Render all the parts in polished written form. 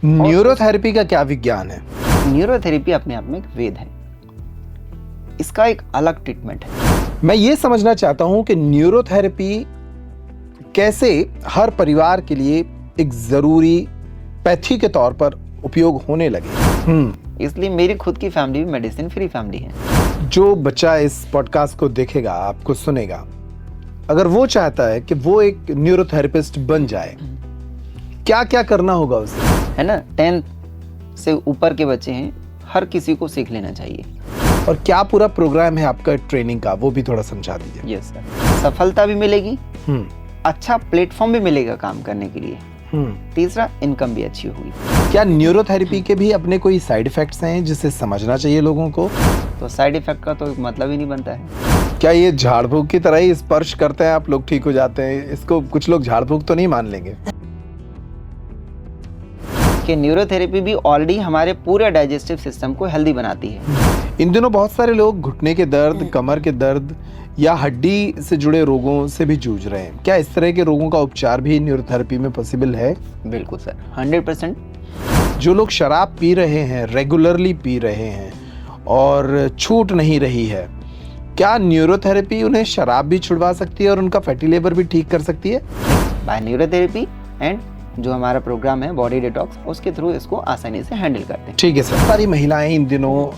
Neurotherapy का क्या विज्ञान है? न्यूरोथेरेपी अपने आप में एक वेद है, इसका एक अलग ट्रीटमेंट है। मैं ये समझना चाहता हूं कि न्यूरोथेरेपी कैसे हर परिवार के लिए एक जरूरी पैथी के तौर पर उपयोग होने लगे। इसलिए मेरी खुद की फैमिली भी मेडिसिन फ्री फैमिली है। जो बच्चा इस पॉडकास्ट को देखेगा, आपको सुनेगा, अगर वो चाहता है कि वो एक न्यूरोथेरेपिस्ट बन जाए, क्या क्या करना होगा उसे? है ना, 10th से ऊपर के बच्चे हैं, हर किसी को सीख लेना चाहिए। और क्या पूरा प्रोग्राम है आपका ट्रेनिंग का, वो भी थोड़ा समझा दीजिए। यस सर, सफलता भी मिलेगी, अच्छा प्लेटफॉर्म भी मिलेगा काम करने के लिए, तीसरा इनकम भी अच्छी होगी। क्या न्यूरोथेरेपी के भी अपने कोई साइड इफेक्ट्स हैं जिसे समझना चाहिए लोगों को? तो साइड इफेक्ट का तो मतलब ही नहीं बनता है। क्या ये झाड़ फूक की तरह ही स्पर्श करते हैं आप लोग ठीक हो जाते हैं? इसको कुछ लोग झाड़ फूक तो नहीं मान लेंगे कि न्यूरोथेरेपी भी ऑलरेडी हमारे पूरे डाइजेस्टिव सिस्टम को हेल्दी बनाती है। इन दिनों बहुत सारे लोग घुटने के दर्द, कमर के दर्द या हड्डी से जुड़े रोगों से भी जूझ रहे हैं। क्या इस तरह के रोगों का उपचार भी न्यूरोथेरेपी में पॉसिबल है? बिल्कुल सर, 100%। जो लोग शराब पी रहे हैं, रेगुलरली पी रहे हैं और छूट नहीं रही है, क्या न्यूरोथेरेपी उन्हें शराब भी छुड़वा सकती है और उनका फैटी लिवर भी ठीक कर सकती है? बाय न्यूरोथेरेपी एंड जो हमारा प्रोग्राम है बॉडी डिटॉक्स, उसके थ्रू इसको आसानी से हैंडल करते हैं। ठीक है सर। सारी महिलाएं इन दिनों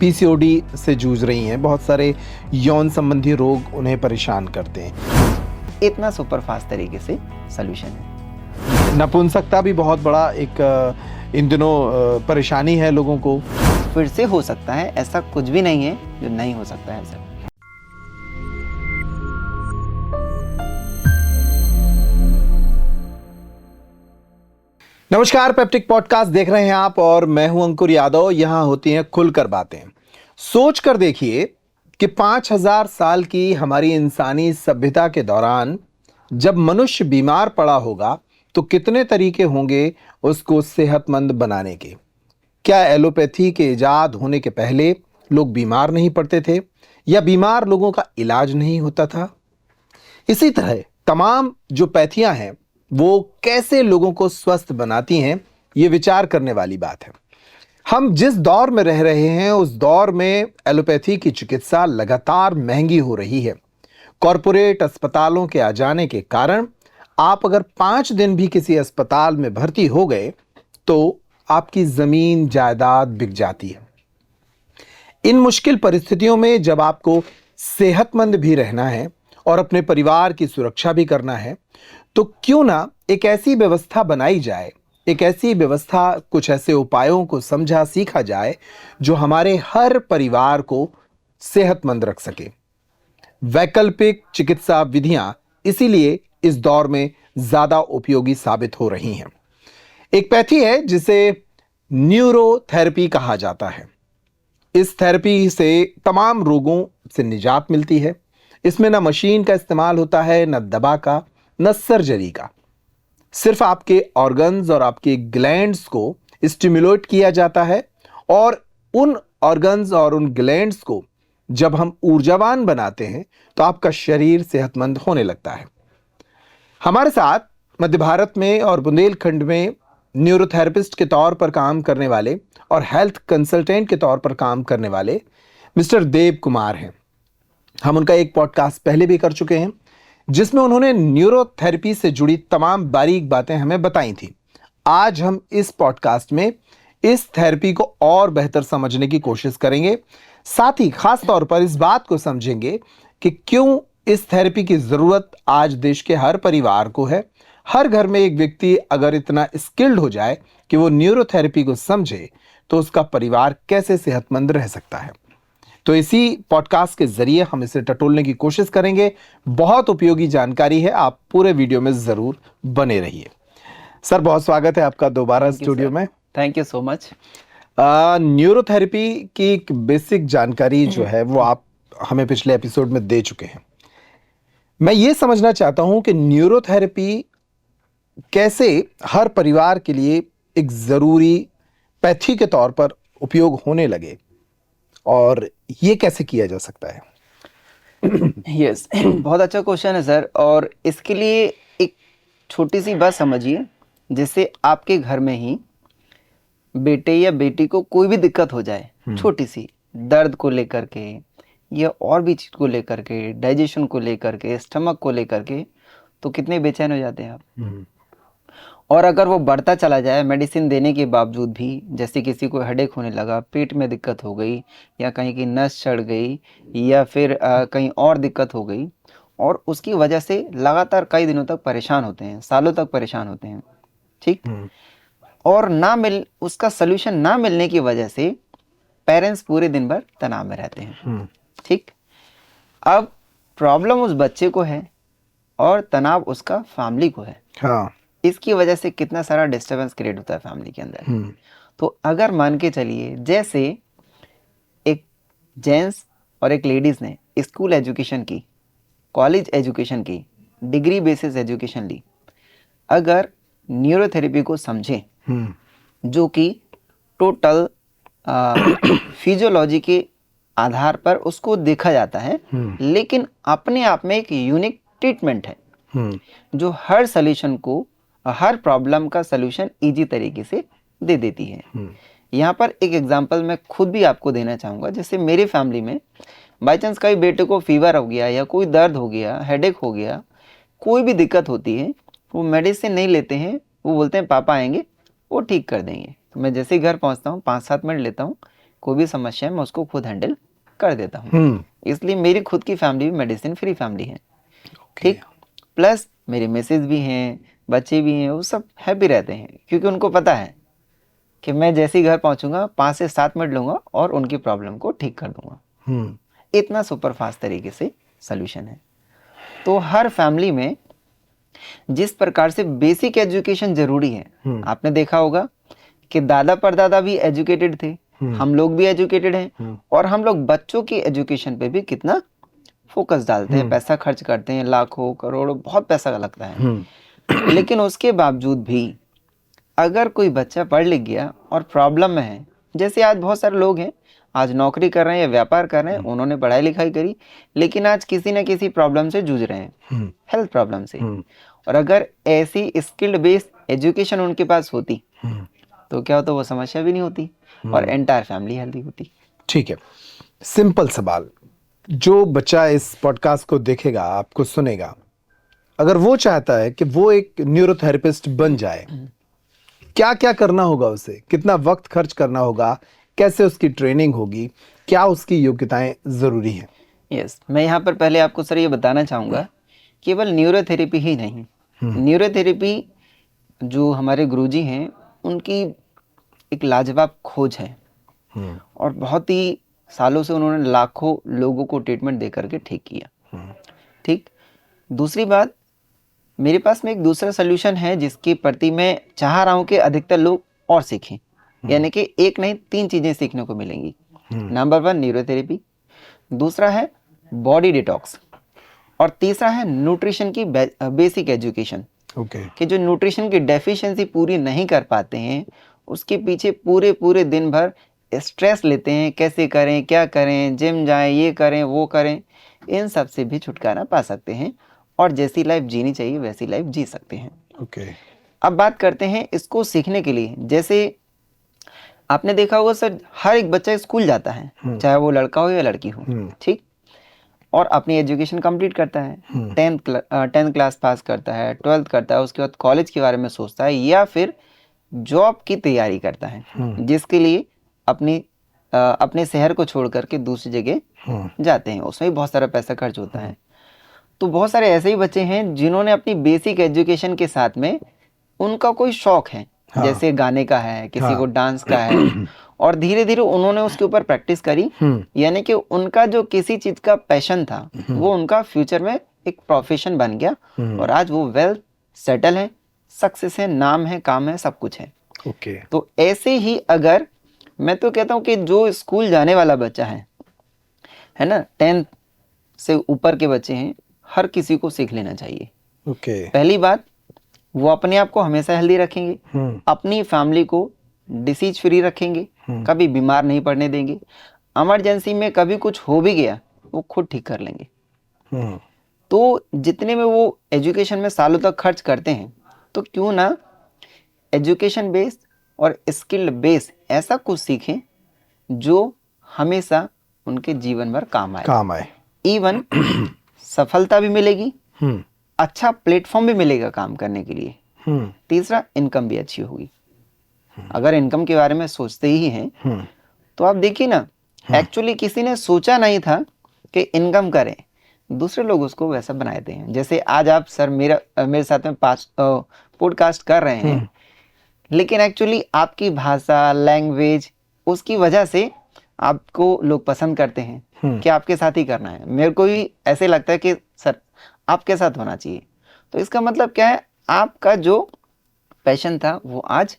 पीसीओडी से जूझ रही हैं, बहुत सारे यौन संबंधी रोग उन्हें परेशान करते हैं। इतना सुपरफास्ट तरीके से सॉल्यूशन है। नपुंसकता भी बहुत बड़ा एक इन दिनों परेशानी है लोगों को। फिर से हो सकता है, ऐसा कुछ भी नहीं है जो नहीं हो सकता है सर। नमस्कार, पेप्टिक पॉडकास्ट देख रहे हैं आप और मैं हूं अंकुर यादव। यहां होती हैं खुलकर बातें। सोच कर देखिए कि 5000 साल की हमारी इंसानी सभ्यता के दौरान जब मनुष्य बीमार पड़ा होगा तो कितने तरीके होंगे उसको सेहतमंद बनाने के। क्या एलोपैथी के इजाद होने के पहले लोग बीमार नहीं पड़ते थे या बीमार लोगों का इलाज नहीं होता था? इसी तरह तमाम जो पैथियां हैं वो कैसे लोगों को स्वस्थ बनाती हैं, ये विचार करने वाली बात है। हम जिस दौर में रह रहे हैं उस दौर में एलोपैथी की चिकित्सा लगातार महंगी हो रही है। कॉरपोरेट अस्पतालों के आ जाने के कारण आप अगर 5 दिन भी किसी अस्पताल में भर्ती हो गए तो आपकी जमीन जायदाद बिक जाती है। इन मुश्किल परिस्थितियों में जब आपको सेहतमंद भी रहना है और अपने परिवार की सुरक्षा भी करना है, तो क्यों ना एक ऐसी व्यवस्था बनाई जाए, एक ऐसी व्यवस्था, कुछ ऐसे उपायों को समझा सीखा जाए जो हमारे हर परिवार को सेहतमंद रख सके। वैकल्पिक चिकित्सा विधियां इसीलिए इस दौर में ज्यादा उपयोगी साबित हो रही हैं। एक पैथी है जिसे न्यूरोथेरेपी कहा जाता है। इस थेरेपी से तमाम रोगों से निजात मिलती है। इसमें ना मशीन का इस्तेमाल होता है, न दवा का, न सर्जरी का। सिर्फ आपके ऑर्गन्स और आपके ग्लैंड्स को स्टिमुलेट किया जाता है और उन ऑर्गन्स और उन ग्लैंड्स को जब हम ऊर्जावान बनाते हैं तो आपका शरीर सेहतमंद होने लगता है। हमारे साथ मध्य भारत में और बुंदेलखंड में न्यूरोथेरेपिस्ट के तौर पर काम करने वाले और हेल्थ कंसल्टेंट के तौर पर काम करने वाले मिस्टर देव कुमार हैं। हम उनका एक पॉडकास्ट पहले भी कर चुके हैं जिसमें उन्होंने न्यूरोथेरेपी से जुड़ी तमाम बारीक बातें हमें बताई थी। आज हम इस पॉडकास्ट में इस थेरेपी को और बेहतर समझने की कोशिश करेंगे। साथ ही खास तौर पर इस बात को समझेंगे कि क्यों इस थेरेपी की जरूरत आज देश के हर परिवार को है। हर घर में एक व्यक्ति अगर इतना स्किल्ड हो जाए कि वो न्यूरोथेरेपी को समझे तो उसका परिवार कैसे सेहतमंद रह सकता है। तो इसी पॉडकास्ट के जरिए हम इसे टटोलने की कोशिश करेंगे। बहुत उपयोगी जानकारी है, आप पूरे वीडियो में जरूर बने रहिए। सर, बहुत स्वागत है आपका दोबारा स्टूडियो में। Thank you so much. Neurotherapy की एक बेसिक जानकारी जो है वो आप हमें पिछले एपिसोड में दे चुके हैं। मैं ये समझना चाहता हूं कि न्यूरोथेरेपी कैसे हर परिवार के लिए एक जरूरी पैथी के तौर पर उपयोग होने लगे और ये कैसे किया जा सकता है? यस बहुत अच्छा क्वेश्चन है सर। और इसके लिए एक छोटी सी बात समझिए, जिससे आपके घर में ही बेटे या बेटी को कोई भी दिक्कत हो जाए, छोटी सी दर्द को लेकर के या और भी चीज को लेकर के, डाइजेशन को लेकर के, स्टमक को लेकर के, तो कितने बेचैन हो जाते हैं आप। और अगर वो बढ़ता चला जाए मेडिसिन देने के बावजूद भी, जैसे किसी को हेडेक होने लगा, पेट में दिक्कत हो गई, या कहीं की नस चढ़ गई, या फिर कहीं और दिक्कत हो गई, और उसकी वजह से लगातार कई दिनों तक परेशान होते हैं, सालों तक परेशान होते हैं, ठीक। और उसका सलूशन ना मिलने की वजह से पेरेंट्स पूरे दिन भर तनाव में रहते हैं, ठीक। अब प्रॉब्लम उस बच्चे को है और तनाव उसका फैमिली को है। हाँ। इसकी वजह से कितना सारा डिस्टरबेंस क्रिएट होता है फैमिली के अंदर। तो अगर मान के चलिए जैसे एक जेंट्स और एक लेडीज ने स्कूल एजुकेशन की, कॉलेज एजुकेशन की, डिग्री बेसिस एजुकेशन ली, अगर न्यूरोथेरेपी को समझें, जो कि टोटल फिजियोलॉजी के आधार पर उसको देखा जाता है, लेकिन अपने आप में एक यूनिक ट्रीटमेंट है, जो हर सॉल्यूशन को, हर प्रॉब्लम का सॉल्यूशन इजी तरीके से दे देती है। यहाँ पर एक एग्जांपल मैं खुद भी आपको देना चाहूँगा। जैसे मेरे फैमिली में बाई चांस कभी बेटे को फीवर हो गया या कोई दर्द हो गया, हेडेक हो गया, कोई भी दिक्कत होती है, वो मेडिसिन नहीं लेते हैं, वो बोलते हैं पापा आएंगे वो ठीक कर देंगे। तो मैं जैसे ही घर पहुँचता हूँ 5-7 मिनट लेता हूँ, कोई भी समस्या है मैं उसको खुद हैंडल कर देता हूँ। इसलिए मेरी खुद की फैमिली भी मेडिसिन फ्री फैमिली है, ठीक। प्लस मेरे मिसेज भी हैं, बच्चे भी हैं, वो सब हैप्पी रहते हैं, क्योंकि उनको पता है कि मैं जैसे ही घर पहुंचूंगा 5 से 7 मिनट लूंगा और उनकी प्रॉब्लम को ठीक कर दूंगा। इतना सुपर फास्ट तरीके से सॉल्यूशन है। तो हर फैमिली में जिस प्रकार से बेसिक एजुकेशन जरूरी है, आपने देखा होगा कि दादा परदादा भी एजुकेटेड थे, हम लोग भी एजुकेटेड हैं, और हम लोग बच्चों की एजुकेशन पे भी कितना फोकस डालते हैं, पैसा खर्च करते हैं, लाखों करोड़ों, बहुत पैसा लगता है। लेकिन उसके बावजूद भी अगर कोई बच्चा पढ़ लिख गया और प्रॉब्लम में है, जैसे आज बहुत सारे लोग हैं, आज नौकरी कर रहे हैं या व्यापार कर रहे हैं, उन्होंने पढ़ाई लिखाई करी, लेकिन आज किसी न किसी प्रॉब्लम से जूझ रहे हैं, हेल्थ प्रॉब्लम से। और अगर ऐसी स्किल्ड बेस्ड एजुकेशन उनके पास होती तो क्या होता, वो समस्या भी नहीं होती और एंटायर फैमिली हेल्दी होती। ठीक है, सिंपल सवाल, जो बच्चा इस पॉडकास्ट को देखेगा, आपको सुनेगा, अगर वो चाहता है कि वो एक न्यूरोथेरेपिस्ट बन जाए, क्या क्या करना होगा उसे, कितना वक्त खर्च करना होगा, कैसे उसकी ट्रेनिंग होगी, क्या उसकी योग्यताएं जरूरी हैं? यस, मैं यहाँ पर पहले आपको सर ये बताना चाहूँगा, केवल न्यूरोथेरेपी ही नहीं, न्यूरोथेरेपी जो हमारे गुरुजी हैं उनकी एक लाजवाब खोज है, और बहुत ही सालों से उन्होंने लाखों लोगों को ट्रीटमेंट दे करके ठीक किया, ठीक। दूसरी बात, मेरे पास में एक दूसरा सोल्यूशन है जिसके प्रति मैं चाह रहा हूं कि अधिकतर लोग और सीखें, यानी कि एक नहीं 3 चीजें सीखने को मिलेंगी। नंबर 1 न्यूरोथेरेपी, दूसरा है बॉडी डिटॉक्स, और तीसरा है न्यूट्रिशन की बेसिक एजुकेशन। कि जो न्यूट्रिशन की डेफिशिएंसी पूरी नहीं कर पाते हैं, उसके पीछे पूरे दिन भर स्ट्रेस लेते हैं, कैसे करें, क्या करें, जिम जाएं, ये करें, वो करें, इन सब से भी छुटकारा पा सकते हैं और जैसी लाइफ जीनी चाहिए वैसी लाइफ जी सकते हैं। अब बात करते हैं इसको सीखने के लिए। जैसे आपने देखा होगा सर, हर एक बच्चा स्कूल जाता है, चाहे वो लड़का हो या लड़की हो, ठीक, और अपनी एजुकेशन कंप्लीट करता है, 10th क्लास पास करता है, 12th करता है, उसके बाद कॉलेज के बारे में सोचता है या फिर जॉब की तैयारी करता है, जिसके लिए अपने शहर को छोड़ करके दूसरी जगह जाते हैं, उसमें भी बहुत सारा पैसा खर्च होता है। तो बहुत सारे ऐसे ही बच्चे हैं जिन्होंने अपनी बेसिक एजुकेशन के साथ में उनका कोई शौक है, जैसे गाने का है, किसी को डांस का है, और धीरे धीरे उन्होंने उसके ऊपर प्रैक्टिस करी, यानी कि उनका जो किसी चीज का पैशन था वो उनका फ्यूचर में एक प्रोफेशन बन गया, और आज वो वेल सेटल है, सक्सेस है, नाम है, काम है, सब कुछ है। तो ऐसे ही अगर मैं तो कहता हूँ कि जो स्कूल जाने वाला बच्चा है ना, 10th से ऊपर के बच्चे हैं, हर किसी को सीख लेना चाहिए। पहली बात, वो अपने आप को हमेशा हेल्दी रखेंगे, अपनी फैमिली को डिसीज फ्री रखेंगे, कभी बीमार नहीं पड़ने देंगे, इमरजेंसी में कभी कुछ हो भी गया वो खुद ठीक कर लेंगे। तो जितने में वो एजुकेशन में सालों तक खर्च करते हैं, तो क्यों ना एजुकेशन बेस्ड और स्किल्ड बेस ऐसा कुछ सीखें जो हमेशा उनके जीवन भर काम आए। इवन सफलता भी मिलेगी, अच्छा प्लेटफॉर्म भी मिलेगा काम करने के लिए। तीसरा, इनकम भी अच्छी होगी। अगर इनकम के बारे में सोचते ही हैं तो आप देखिए ना, एक्चुअली किसी ने सोचा नहीं था कि इनकम करें, दूसरे लोग उसको वैसा बना देते हैं। जैसे आज आप सर मेरे साथ में पॉडकास्ट कर रहे हैं, लेकिन एक्चुअली आपकी भाषा, लैंग्वेज, उसकी वजह से आपको लोग पसंद करते हैं कि आपके साथ ही करना है। मेरे को भी ऐसे लगता है कि सर आपके साथ होना चाहिए। तो इसका मतलब क्या है, आपका जो पैशन था वो आज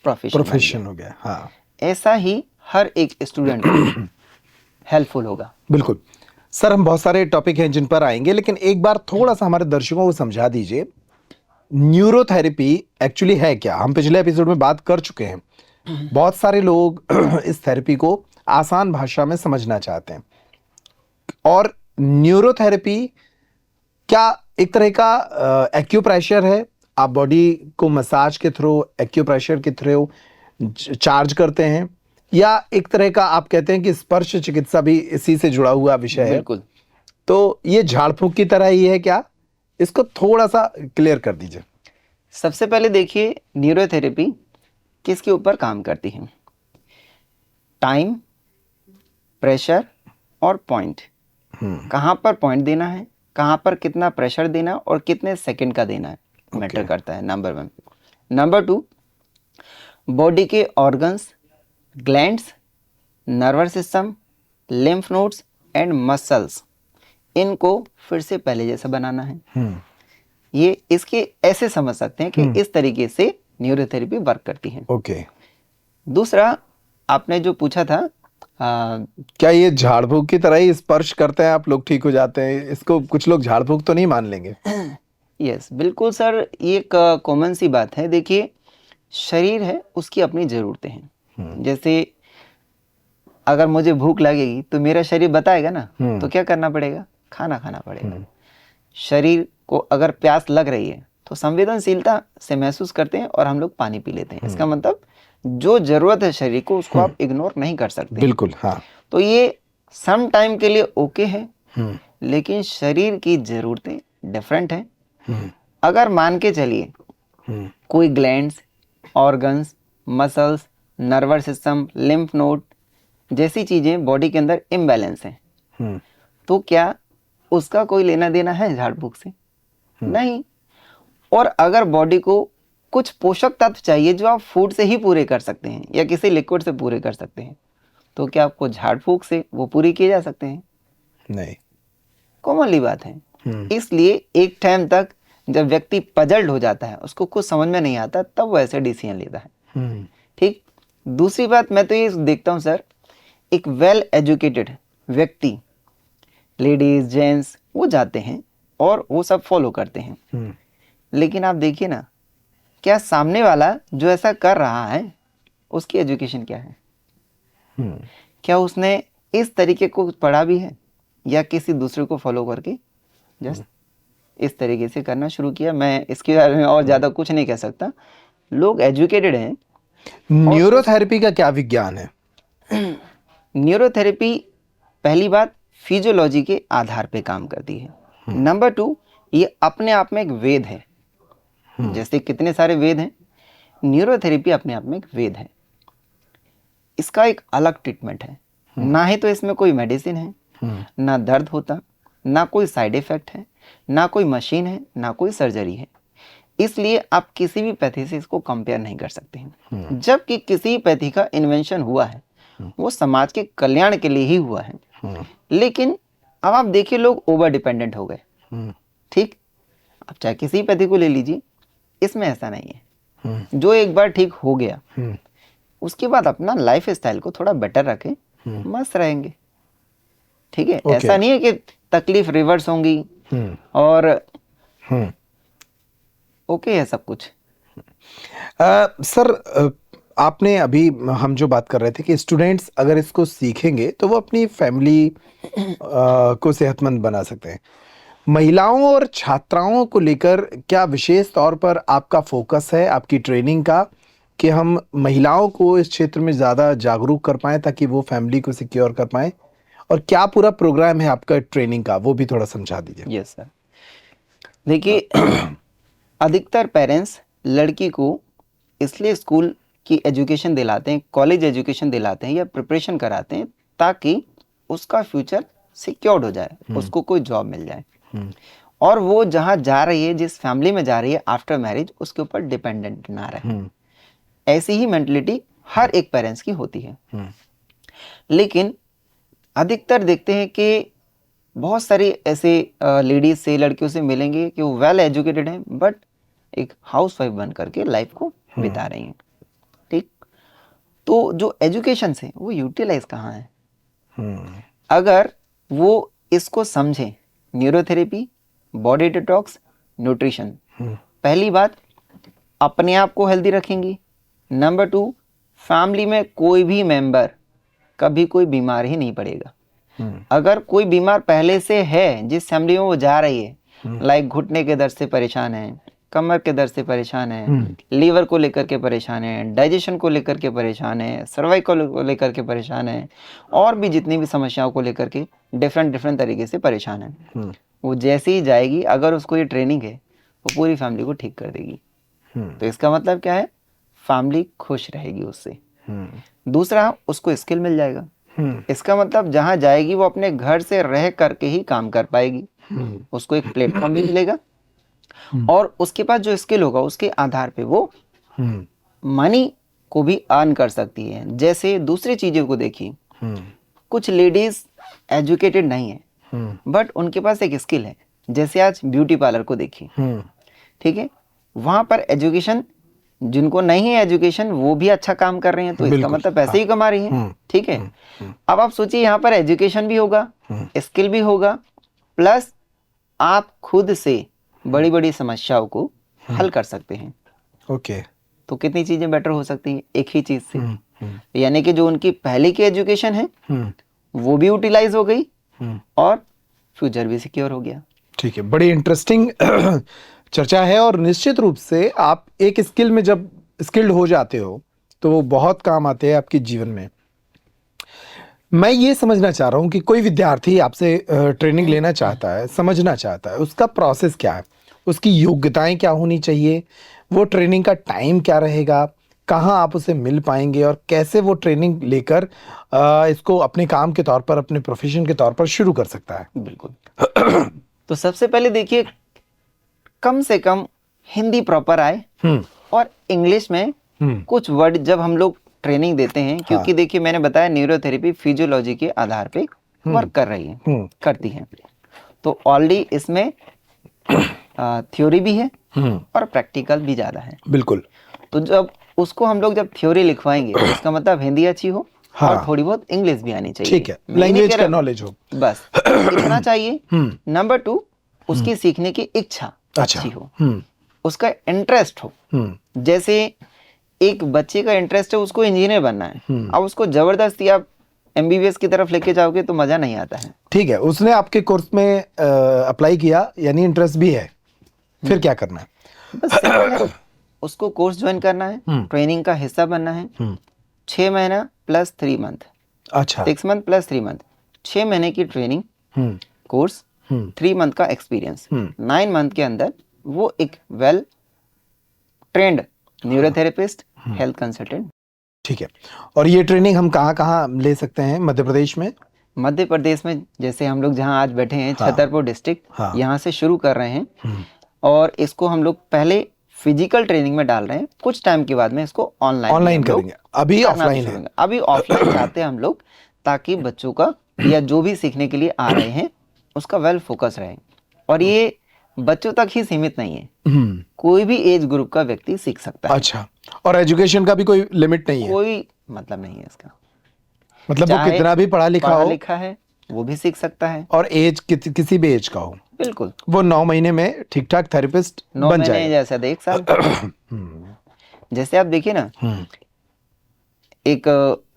प्रोफेशन हो गया। हाँ, ऐसा ही हर एक स्टूडेंट को हेल्पफुल होगा। बिल्कुल सर, हम बहुत सारे टॉपिक हैं जिन पर आएंगे, लेकिन एक बार थोड़ा सा हमारे दर्शकों को समझा दीजिए न्यूरोथेरेपी एक्चुअली है क्या। हम पिछले एपिसोड में बात कर चुके हैं। बहुत सारे लोग इस थेरेपी को आसान भाषा में समझना चाहते हैं। और न्यूरोथेरेपी क्या एक तरह का एक्यूप्रेशर है? आप बॉडी को मसाज के थ्रू, एक्यूप्रेशर के थ्रू चार्ज करते हैं, या एक तरह का आप कहते हैं कि स्पर्श चिकित्सा भी इसी से जुड़ा हुआ विषय है? बिल्कुल। तो ये झाड़ फूंक की तरह ही है क्या? इसको थोड़ा सा क्लियर कर दीजिए। सबसे पहले देखिए, न्यूरोथेरेपी किसके ऊपर काम करती है? टाइम, प्रेशर और पॉइंट। कहाँ पर पॉइंट देना है, कहाँ पर कितना प्रेशर देना और कितने सेकंड का देना है, मैटर करता है, नंबर 1। नंबर 2, बॉडी के organs, glands, nervous system, lymph nodes and muscles, इनको फिर से पहले जैसा बनाना है। ये इसके ऐसे समझ सकते हैं कि इस तरीके से न्यूरोथेरेपी वर्क करती है। ओके। दूसरा, आपने जो पूछा था, क्या ये झाड़ फूंक की तरह ही स्पर्श करते हैं आप लोग ठीक हो जाते हैं? इसको कुछ लोग झाड़ फूंक तो नहीं मान लेंगे? यस, बिल्कुल सर, ये एक कॉमन सी बात है। देखिए, शरीर है, उसकी अपनी ज़रूरतें हैं। जैसे अगर मुझे भूख लगेगी तो मेरा शरीर बताएगा ना, तो क्या करना पड़ेगा? खाना खाना पड़ेगा। शरीर को अगर प्यास लग रही है तो संवेदनशीलता से महसूस करते हैं और हम लोग पानी पी लेते हैं। इसका मतलब जो जरूरत है शरीर को, उसको आप इग्नोर नहीं कर सकते। बिल्कुल, हाँ। तो ये सम टाइम के लिए ओके है, लेकिन शरीर की जरूरतें डिफरेंट हैं। अगर मान के चलिए कोई glands, organs, muscles, nervous system, lymph node जैसी चीजें बॉडी के अंदर इम्बैलेंस हैं, तो क्या उसका कोई लेना देना है झाड़ फूंक से? नहीं। और अगर बॉडी को कुछ पोषक तत्व चाहिए जो आप फूड से ही पूरे कर सकते हैं या किसी लिक्विड से पूरे कर सकते हैं, तो क्या आपको झाड़ फूंक से वो पूरी किए जा सकते हैं? नहीं। कॉमनली बात है। इसलिए एक टाइम तक जब व्यक्ति पजल्ड हो जाता है, उसको कुछ समझ में नहीं आता, तब वो ऐसे डिसीजन लेता है। ठीक। दूसरी बात मैं तो ये देखता हूँ सर, एक वेल एजुकेटेड व्यक्ति, लेडीज, जेंट्स, वो जाते हैं और वो सब फॉलो करते हैं। लेकिन आप देखिए ना, क्या सामने वाला जो ऐसा कर रहा है उसकी एजुकेशन क्या है? क्या उसने इस तरीके को पढ़ा भी है या किसी दूसरे को फॉलो करके जस्ट इस तरीके से करना शुरू किया? मैं इसके बारे में और ज्यादा कुछ नहीं कह सकता। लोग एजुकेटेड हैं। न्यूरोथेरेपी का क्या विज्ञान है? न्यूरोथेरेपी पहली बात फिजियोलॉजी के आधार पे काम करती है। नंबर 2, ये अपने आप में एक वेद है। जैसे कितने सारे वेद हैं, न्यूरोथेरेपी अपने आप में एक वेद है। इसका एक अलग ट्रीटमेंट है। ना ही तो इसमें कोई मेडिसिन है, ना दर्द होता, ना कोई साइड इफेक्ट है, ना कोई मशीन है, ना कोई सर्जरी है। इसलिए आप किसी भी पैथी से इसको कंपेयर नहीं कर सकते हैं। जबकि किसी पैथी का इन्वेंशन हुआ है, वो समाज के कल्याण के लिए ही हुआ है। लेकिन अब आप देखिए, लोग ओवर डिपेंडेंट हो गए। ठीक, आप चाहे किसी पैथी को ले लीजिए, इसमें ऐसा नहीं है। जो एक बार ठीक हो गया, उसके बाद अपना लाइफ स्टाइल को थोड़ा बेटर रखें, मस्त रहेंगे। ठीक है। ऐसा नहीं है कि तकलीफ रिवर्स होंगी और ओके है सब कुछ। सर, आपने अभी हम जो बात कर रहे थे कि स्टूडेंट्स अगर इसको सीखेंगे तो वो अपनी फैमिली को सेहतमंद बना सकते हैं। महिलाओं और छात्राओं को लेकर क्या विशेष तौर पर आपका फोकस है आपकी ट्रेनिंग का, कि हम महिलाओं को इस क्षेत्र में ज़्यादा जागरूक कर पाएं ताकि वो फैमिली को सिक्योर कर पाएं? और क्या पूरा प्रोग्राम है आपका ट्रेनिंग का, वो भी थोड़ा समझा दीजिए। Yes sir. देखिए, अधिकतर पेरेंट्स लड़की को इसलिए स्कूल की एजुकेशन दिलाते हैं, कॉलेज एजुकेशन दिलाते हैं या प्रिपरेशन कराते हैं ताकि उसका फ्यूचर सिक्योर्ड हो जाए, उसको कोई जॉब मिल जाए और वो जहाँ जा रही है, जिस फैमिली में जा रही है आफ्टर मैरिज, उसके ऊपर डिपेंडेंट ना रहे। ऐसी ही मेंटलिटी हर एक पेरेंट्स की होती है। लेकिन अधिकतर देखते हैं कि बहुत सारी ऐसे लेडीज से, लड़कियों से मिलेंगे कि वो वेल एजुकेटेड हैं बट एक हाउसवाइफ बन करके लाइफ को बिता रही हैं। ठीक, तो जो एजुकेशन से वो यूटिलाइज कहाँ है? अगर वो इसको समझें, न्यूरोथेरेपी, बॉडी डिटॉक्स, न्यूट्रिशन, पहली बात अपने आप को हेल्दी रखेंगी। नंबर 2, फैमिली में कोई भी मेंबर कभी कोई बीमार ही नहीं पड़ेगा। अगर कोई बीमार पहले से है, जिस फैमिली में वो जा रही है, लाइक घुटने के दर्द से परेशान है, कमर के दर्द से परेशान है, लीवर को लेकर के परेशान है, डाइजेशन को लेकर के परेशान है, सर्वाइकल को लेकर के परेशान है, और भी जितनी भी समस्याओं को लेकर के डिफरेंट तरीके से परेशान है, वो जैसे ही जाएगी, अगर उसको ये ट्रेनिंग है, वो पूरी फैमिली को ठीक कर देगी। तो इसका मतलब क्या है? फैमिली खुश रहेगी उससे। दूसरा, उसको स्किल मिल जाएगा। इसका मतलब जहां जाएगी वो अपने घर से रह करके ही काम कर पाएगी, उसको एक प्लेटफॉर्म भी मिलेगा और उसके पास जो स्किल होगा उसके आधार पे वो मनी को भी अर्न कर सकती है। जैसे दूसरी चीजों को देखिए, कुछ लेडीज एजुकेटेड नहीं है बट उनके पास एक स्किल है। जैसे आज ब्यूटी पार्लर को देखिए, ठीक है, वहां पर एजुकेशन, जिनको नहीं है एजुकेशन वो भी अच्छा काम कर रहे हैं, तो इसका मतलब पैसे ही कमा रही हैं। ठीक है, अब आप सोचिए यहाँ पर एजुकेशन भी होगा, स्किल भी होगा, प्लस आप खुद से बड़ी बड़ी समस्याओं को हल कर सकते हैं। ओके, तो कितनी चीजें बेटर हो सकती हैं एक ही चीज से। यानी कि जो उनकी पहले की एजुकेशन है वो भी यूटिलाइज हो गई और फ्यूचर भी सिक्योर हो गया। ठीक है, बड़ी इंटरेस्टिंग चर्चा है और निश्चित रूप से आप एक स्किल में जब स्किल्ड हो जाते हो तो वो बहुत काम आते हैं आपके जीवन में। मैं ये समझना चाह रहा हूँ कि कोई विद्यार्थी आपसे ट्रेनिंग लेना चाहता है, समझना चाहता है, उसका प्रोसेस क्या है, उसकी योग्यताएं क्या होनी चाहिए, वो ट्रेनिंग का टाइम क्या रहेगा, कहाँ आप उसे मिल पाएंगे और कैसे वो ट्रेनिंग लेकर इसको अपने काम के तौर पर, अपने प्रोफेशन के तौर पर शुरू कर सकता है? बिल्कुल। तो सबसे पहले देखिए, कम से कम हिंदी प्रॉपर आए और इंग्लिश में कुछ वर्ड जब हम लोग ट्रेनिंग देते हैं, क्योंकि देखिए मैंने बताया न्यूरोथेरेपी फिजियोलॉजी के आधार पे वर्क कर रही है, करती है, तो ऑलरेडी इसमें थ्योरी भी है और प्रैक्टिकल भी ज्यादा है। बिल्कुल। तो जब उसको हम लोग जब थ्योरी लिखवाएंगे तो इसका मतलब हिंदी अच्छी हो और थोड़ी बहुत इंग्लिश भी आनी चाहिए। ठीक है, लैंग्वेज का नॉलेज हो, बस इतना चाहिए। नंबर 2, उसकी सीखने की इच्छा अच्छी हो, उसका इंटरेस्ट हो। जैसे एक बच्चे का इंटरेस्ट है, उसको इंजीनियर बनना है, अब उसको जबरदस्ती आप एमबीबीएस की तरफ लेके जाओगे तो मजा नहीं आता है। ठीक है, उसने आपके कोर्स में अप्लाई किया, यानी इंटरेस्ट भी है, फिर क्या करना है? बस simple है, उसको कोर्स ज्वाइन करना है, ट्रेनिंग का हिस्सा बनना है। 6 महीना प्लस 3 मंथ, अच्छा, 6 मंथ प्लस 3 मंथ, 6 महीने की ट्रेनिंग कोर्स, 3 मंथ का एक्सपीरियंस, 9 मंथ के अंदर वो एक well trained neurotherapist, health consultant. ठीक है, और ये ट्रेनिंग हम कहाँ ले सकते हैं मध्य प्रदेश में? मध्य प्रदेश में जैसे हम लोग जहां आज बैठे हैं, छतरपुर डिस्ट्रिक्ट, यहाँ से शुरू कर रहे हैं और इसको हम लोग पहले फिजिकल ट्रेनिंग में डाल रहे हैं, कुछ टाइम के बाद में इसको ऑनलाइन करेंगे। अभी ऑफलाइन है, अभी ऑफलाइन चाहते हैं हम लोग, ताकि बच्चों का या जो भी सीखने के लिए आ रहे हैं उसका वेल फोकस रहे। और ये बच्चों तक ही सीमित नहीं है, कोई भी एज ग्रुप का व्यक्ति सीख सकता है। अच्छा, और एजुकेशन का भी कोई लिमिट नहीं है? कोई मतलब नहीं है इसका, मतलब वो कितना भी पढ़ा लिखा है वो भी सीख सकता है, और एज किसी भी एज का हो। बिल्कुल, वो 9 महीने में ठीक ठाक थेरेपिस्ट बन जाएगा। जैसा 1 साल जैसे आप देखिए ना, एक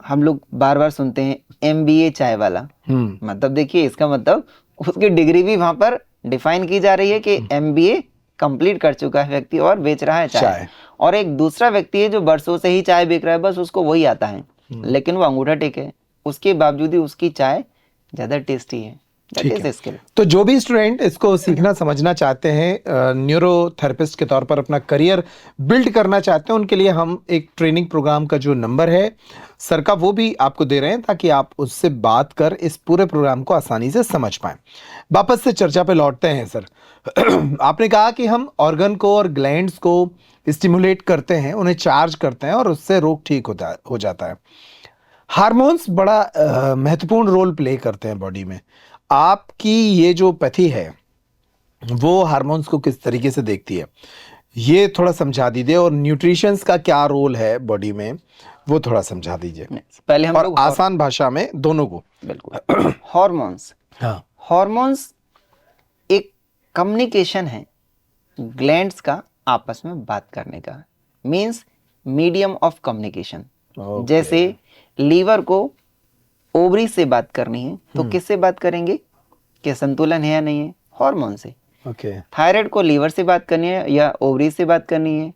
हम लोग बार बार सुनते हैं MBA चाय वाला, मतलब देखिए इसका मतलब उसकी डिग्री भी वहां पर डिफाइन की जा रही है कि MBA कंप्लीट कर चुका है व्यक्ति और बेच रहा है चाय, और एक दूसरा व्यक्ति है जो बरसों से ही चाय बेच रहा है, बस उसको वही आता है, लेकिन वो अंगूठा टेक है, उसके बावजूद ही उसकी चाय ज्यादा टेस्टी है। That is skill. तो जो भी स्टूडेंट इसको सीखना समझना चाहते हैं, न्यूरोथेरेपिस्ट के तौर पर अपना करियर बिल्ड करना चाहते हैं, उनके लिए हम एक ट्रेनिंग प्रोग्राम का जो नंबर है सर का वो भी आपको दे रहे हैं, ताकि आप उससे बात कर इस पूरे प्रोग्राम को आसानी से समझ पाएं। वापस से चर्चा पे लौटते हैं सर। आपने कहा कि हम ऑर्गन को और ग्लैंड्स को स्टिमुलेट करते हैं, उन्हें चार्ज करते हैं और उससे रोग ठीक हो जाता है। हार्मोन्स बड़ा महत्वपूर्ण रोल प्ले करते हैं बॉडी में। आपकी ये जो पैथी है वो हार्मोन्स को किस तरीके से देखती है, ये थोड़ा समझा दीजिए, और न्यूट्रिशंस का क्या रोल है बॉडी में वो थोड़ा समझा दीजिए, पहले हम और लोग आसान भाषा में दोनों को। बिल्कुल। हॉर्मोन्स, हाँ। हॉर्मोन्स एक कम्युनिकेशन है ग्लैंड्स का आपस में बात करने का, मींस मीडियम ऑफ कम्युनिकेशन। जैसे लीवर को ओवरी से बात करनी है तो किससे बात करेंगे, कि संतुलन है या नहीं है, हार्मोन से। थायराइड को लीवर से बात करनी है या ओवरी से बात करनी है,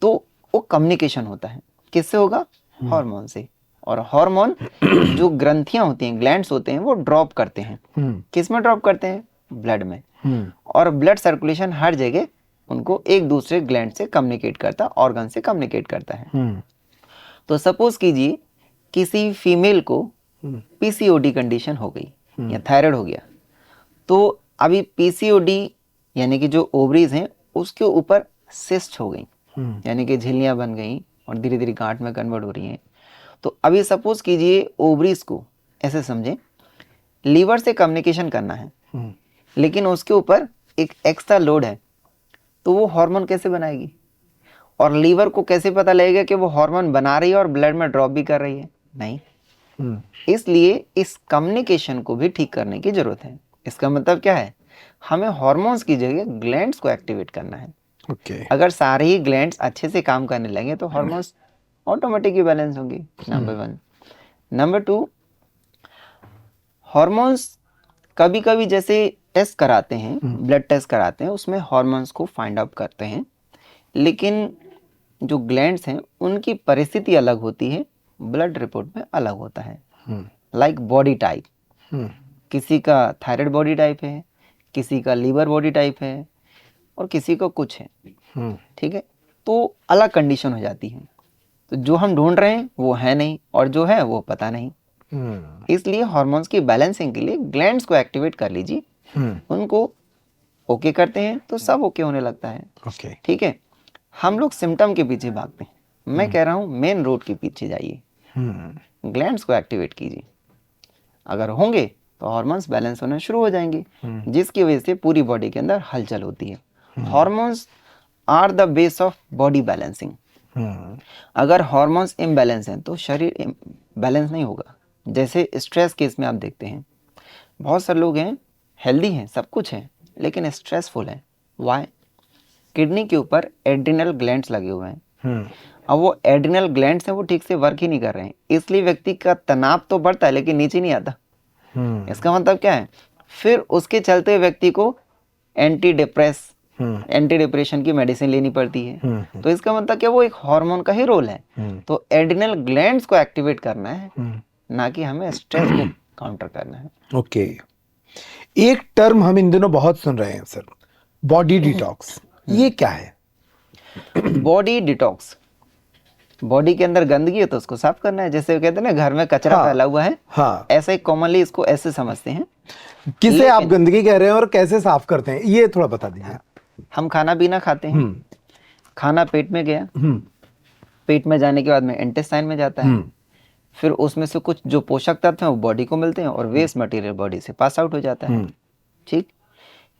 तो वो कम्युनिकेशन होता है, किससे होगा, हार्मोन से। और हार्मोन जो ग्रंथियां होती हैं, ग्लैंड्स होते हैं, वो ड्रॉप करते हैं, किस में ड्रॉप करते हैं, ब्लड में। और ब्लड सर्कुलेशन हर जगह उनको एक दूसरे ग्लैंड से कम्युनिकेट करता है, ऑर्गन से कम्युनिकेट करता है। तो सपोज कीजिए किसी फीमेल को पीसीओडी कंडीशन हो गई या थायराइड हो गया, तो अभी पीसीओडी यानी कि जो ओवरीज हैं उसके ऊपर सिस्ट हो गई, यानी कि झिल्लियां बन गई और धीरे धीरे गांठ में कन्वर्ट हो रही हैं। तो अभी सपोज कीजिए ओवरीज को ऐसे समझें, लीवर से कम्युनिकेशन करना है, लेकिन उसके ऊपर एक एक्स्ट्रा लोड है, तो वो हार्मोन कैसे बनाएगी, और लीवर को कैसे पता लगेगा कि वो हार्मोन बना रही है और ब्लड में ड्रॉप भी कर रही है, नहीं। इसलिए इस कम्युनिकेशन को भी ठीक करने की जरूरत है। इसका मतलब क्या है, हमें हार्मोन्स की जगह ग्लैंड्स को एक्टिवेट करना है। अगर सारे ही ग्लैंड्स अच्छे से काम करने लगे तो हार्मोन्स ऑटोमेटिकली बैलेंस होंगे, नंबर 1। नंबर 2, हार्मोन्स कभी कभी जैसे टेस्ट कराते हैं, ब्लड टेस्ट कराते हैं, उसमें हार्मोन्स को फाइंड आउट करते हैं, लेकिन जो ग्लैंड्स हैं उनकी परिस्थिति अलग होती है, ब्लड रिपोर्ट में अलग होता है। लाइक बॉडी टाइप, किसी का थायराइड बॉडी टाइप है, किसी का लीवर बॉडी टाइप है, और किसी को कुछ है, ठीक है, तो अलग कंडीशन हो जाती है। तो जो हम ढूंढ रहे हैं वो है नहीं, और जो है वो पता नहीं। इसलिए हार्मोन्स की बैलेंसिंग के लिए ग्लैंड्स को एक्टिवेट कर लीजिए, उनको ओके करते हैं तो सब ओके होने लगता है, ठीक है। हम लोग सिम्टम के पीछे भागते हैं, मैं कह रहा हूँ मेन रोड के पीछे जाइए, ग्लैंड्स को एक्टिवेट कीजिए। अगर होंगे तो हार्मोन्स बैलेंस होने शुरू हो जाएंगे, जिसकी वजह से पूरी बॉडी के अंदर हलचल होती है। Hormones are the base of body balancing. अगर हार्मोन्स इम्बैलेंस हैं तो शरीर बैलेंस नहीं होगा। जैसे स्ट्रेस केस में आप देखते हैं, बहुत सारे लोग हैं हेल्दी हैं, सब कुछ है, लेकिन स्ट्रेसफुल है। वाई? किडनी के ऊपर एड्रिनल ग्लैंड्स लगे हुए हैं, अब वो एड्रिनल ग्लैंड्स हैं वो ठीक से वर्क ही नहीं कर रहे हैं, इसलिए व्यक्ति का तनाव तो बढ़ता है लेकिन नीचे नहीं आता। इसका मतलब क्या है, फिर उसके चलते व्यक्ति को एंटी डिप्रेशन की मेडिसिन लेनी पड़ती है। तो इसका मतलब क्या, वो एक हार्मोन का ही रोल है। तो एड्रिनल ग्लैंड्स को एक्टिवेट करना है, ना कि हमें स्ट्रेस को काउंटर करना है। एक टर्म हम इन दिनों बहुत सुन रहे हैं सर, बॉडी डिटॉक्स, ये क्या है? बॉडी डिटॉक्स, बॉडी के अंदर गंदगी है तो उसको साफ करना है। जैसे कहते हैं ना घर में कचरा फैला हुआ है, ऐसे ही कॉमनली इसको ऐसे समझते हैं। किसे आप गंदगी कह रहे हैं और कैसे साफ करते हैं, ये थोड़ा बता दीजिए। हम खाना पीना खाते हैं, खाना पेट में गया, पेट में जाने के बाद में इंटेस्टाइन में जाता है, फिर उसमें से कुछ जो पोषक तत्व हैं वो बॉडी को मिलते हैं और वेस्ट मटेरियल बॉडी से पास आउट हो जाता है, ठीक।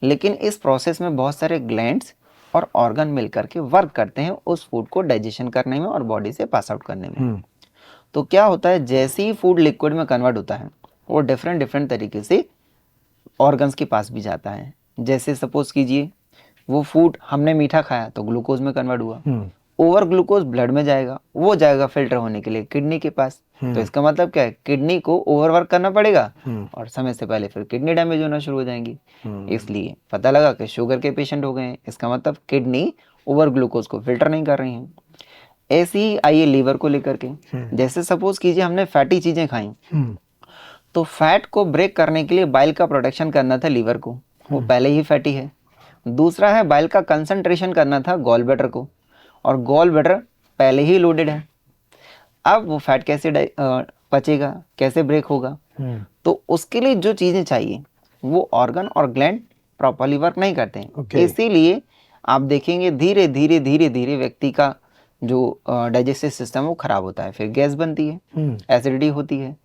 लेकिन इस प्रोसेस में बहुत सारे ग्लैंड्स और ऑर्गन मिलकर के वर्क करते हैं उस फूड को डाइजेशन करने में और बॉडी से पास आउट करने में। तो क्या होता है, जैसे ही फूड लिक्विड में कन्वर्ट होता है वो डिफरेंट तरीके से ऑर्गन्स के पास भी जाता है। जैसे सपोज कीजिए वो फूड हमने मीठा खाया तो ग्लूकोज में कन्वर्ट हुआ, ओवर ग्लूकोज ब्लड में जाएगा, वो जाएगा फिल्टर होने के लिए किडनी के पास। तो इसका मतलब क्या है, किडनी को ओवरवर्क करना पड़ेगा और समय से पहले फिर किडनी डैमेज होना शुरू हो जाएंगी। इसलिए पता लगा कि शुगर के पेशेंट हो गए हैं, इसका मतलब किडनी ओवर ग्लूकोज को फिल्टर नहीं कर रही हैं। ऐसे ही आइए लीवर को लेकर के, जैसे सपोज कीजिए हमने फैटी चीजें खाई, तो फैट को ब्रेक करने के लिए बाइल का प्रोटेक्शन करना था लीवर को, वो पहले ही फैटी है। दूसरा है बाइल का कंसंट्रेशन करना था गॉल ब्लैडर को, और गॉल ब्लैडर पहले ही लोडेड है। अब वो फैट कैसे पचेगा, कैसे ब्रेक होगा? तो उसके लिए जो चीजें चाहिए वो ऑर्गन और ग्लैंड प्रॉपरली वर्क नहीं करते हैं। इसीलिए आप देखेंगे धीरे धीरे धीरे धीरे व्यक्ति का जो डाइजेस्टिव सिस्टम वो खराब होता है, फिर गैस बनती है, एसिडिटी होती है,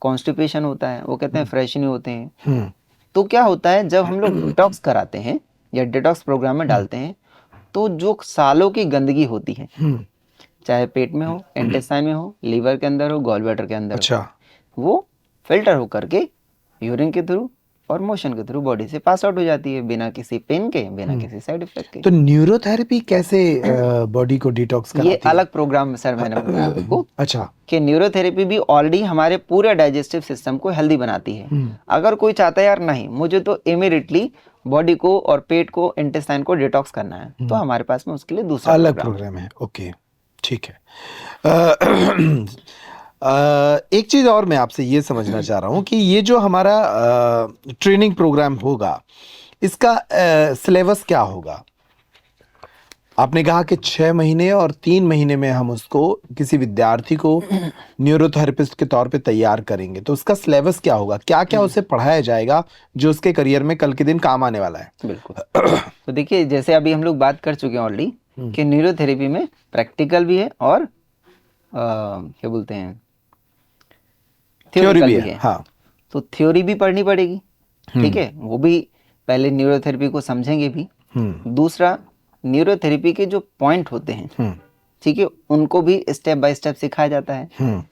कॉन्स्टिपेशन होता है, वो कहते हैं फ्रेश नहीं होते हैं। तो क्या होता है, जब हम लोग डिटॉक्स कराते हैं या डिटॉक्स प्रोग्राम में डालते हैं, तो जो सालों की गंदगी होती है, चाहे पेट में हो, इंटेस्टाइन में हो, लीवर के अंदर हो, गॉल ब्लैडर के अंदर हो, वो फिल्टर हो करके यूरिन के थ्रू और मोशन के थ्रू बॉडी से पास आउट हो जाती है, बिना किसी पेन के, बिना किसी साइड इफेक्ट के। तो न्यूरोथेरेपी कैसे बॉडी को डिटॉक्स कराती ये है? अलग प्रोग्राम सर मैंने बताया आपको। अच्छा, कि न्यूरोथेरेपी भी ऑलरेडी हमारे पूरे डाइजेस्टिव सिस्टम को हेल्दी बनाती है। अगर कोई चाहता है यार नहीं मुझे तो इमीडिएटली बॉडी को और पेट को, इंटेस्टाइन को डिटॉक्स करना है, तो हमारे पास में उसके लिए दूसरा अलग प्रोग्राम है। ओके, ठीक है। एक चीज और मैं आपसे ये समझना चाह रहा हूँ कि ये जो हमारा ट्रेनिंग प्रोग्राम होगा, इसका सिलेबस क्या होगा? आपने कहा कि 6 महीने और 3 महीने में हम उसको किसी विद्यार्थी को न्यूरोथेरेपिस्ट के तौर पे तैयार करेंगे, तो उसका सिलेबस क्या होगा? क्या क्या उसे पढ़ाया जाएगा जो उसके करियर में कल के दिन काम आने वाला है? बिल्कुल। तो देखिए, जैसे अभी हम लोग बात कर चुके हैं ऑलरेडी कि न्यूरोथेरेपी में प्रैक्टिकल भी है और क्या बोलते हैं, थ्योरी भी है। हाँ, तो थ्योरी भी पढ़नी पड़ेगी, ठीक है, वो भी पहले न्यूरोथेरेपी को समझेंगे भी। दूसरा, न्यूरोथेरेपी के जो पॉइंट होते हैं, ठीक है, उनको भी स्टेप बाय स्टेप सिखाया जाता है।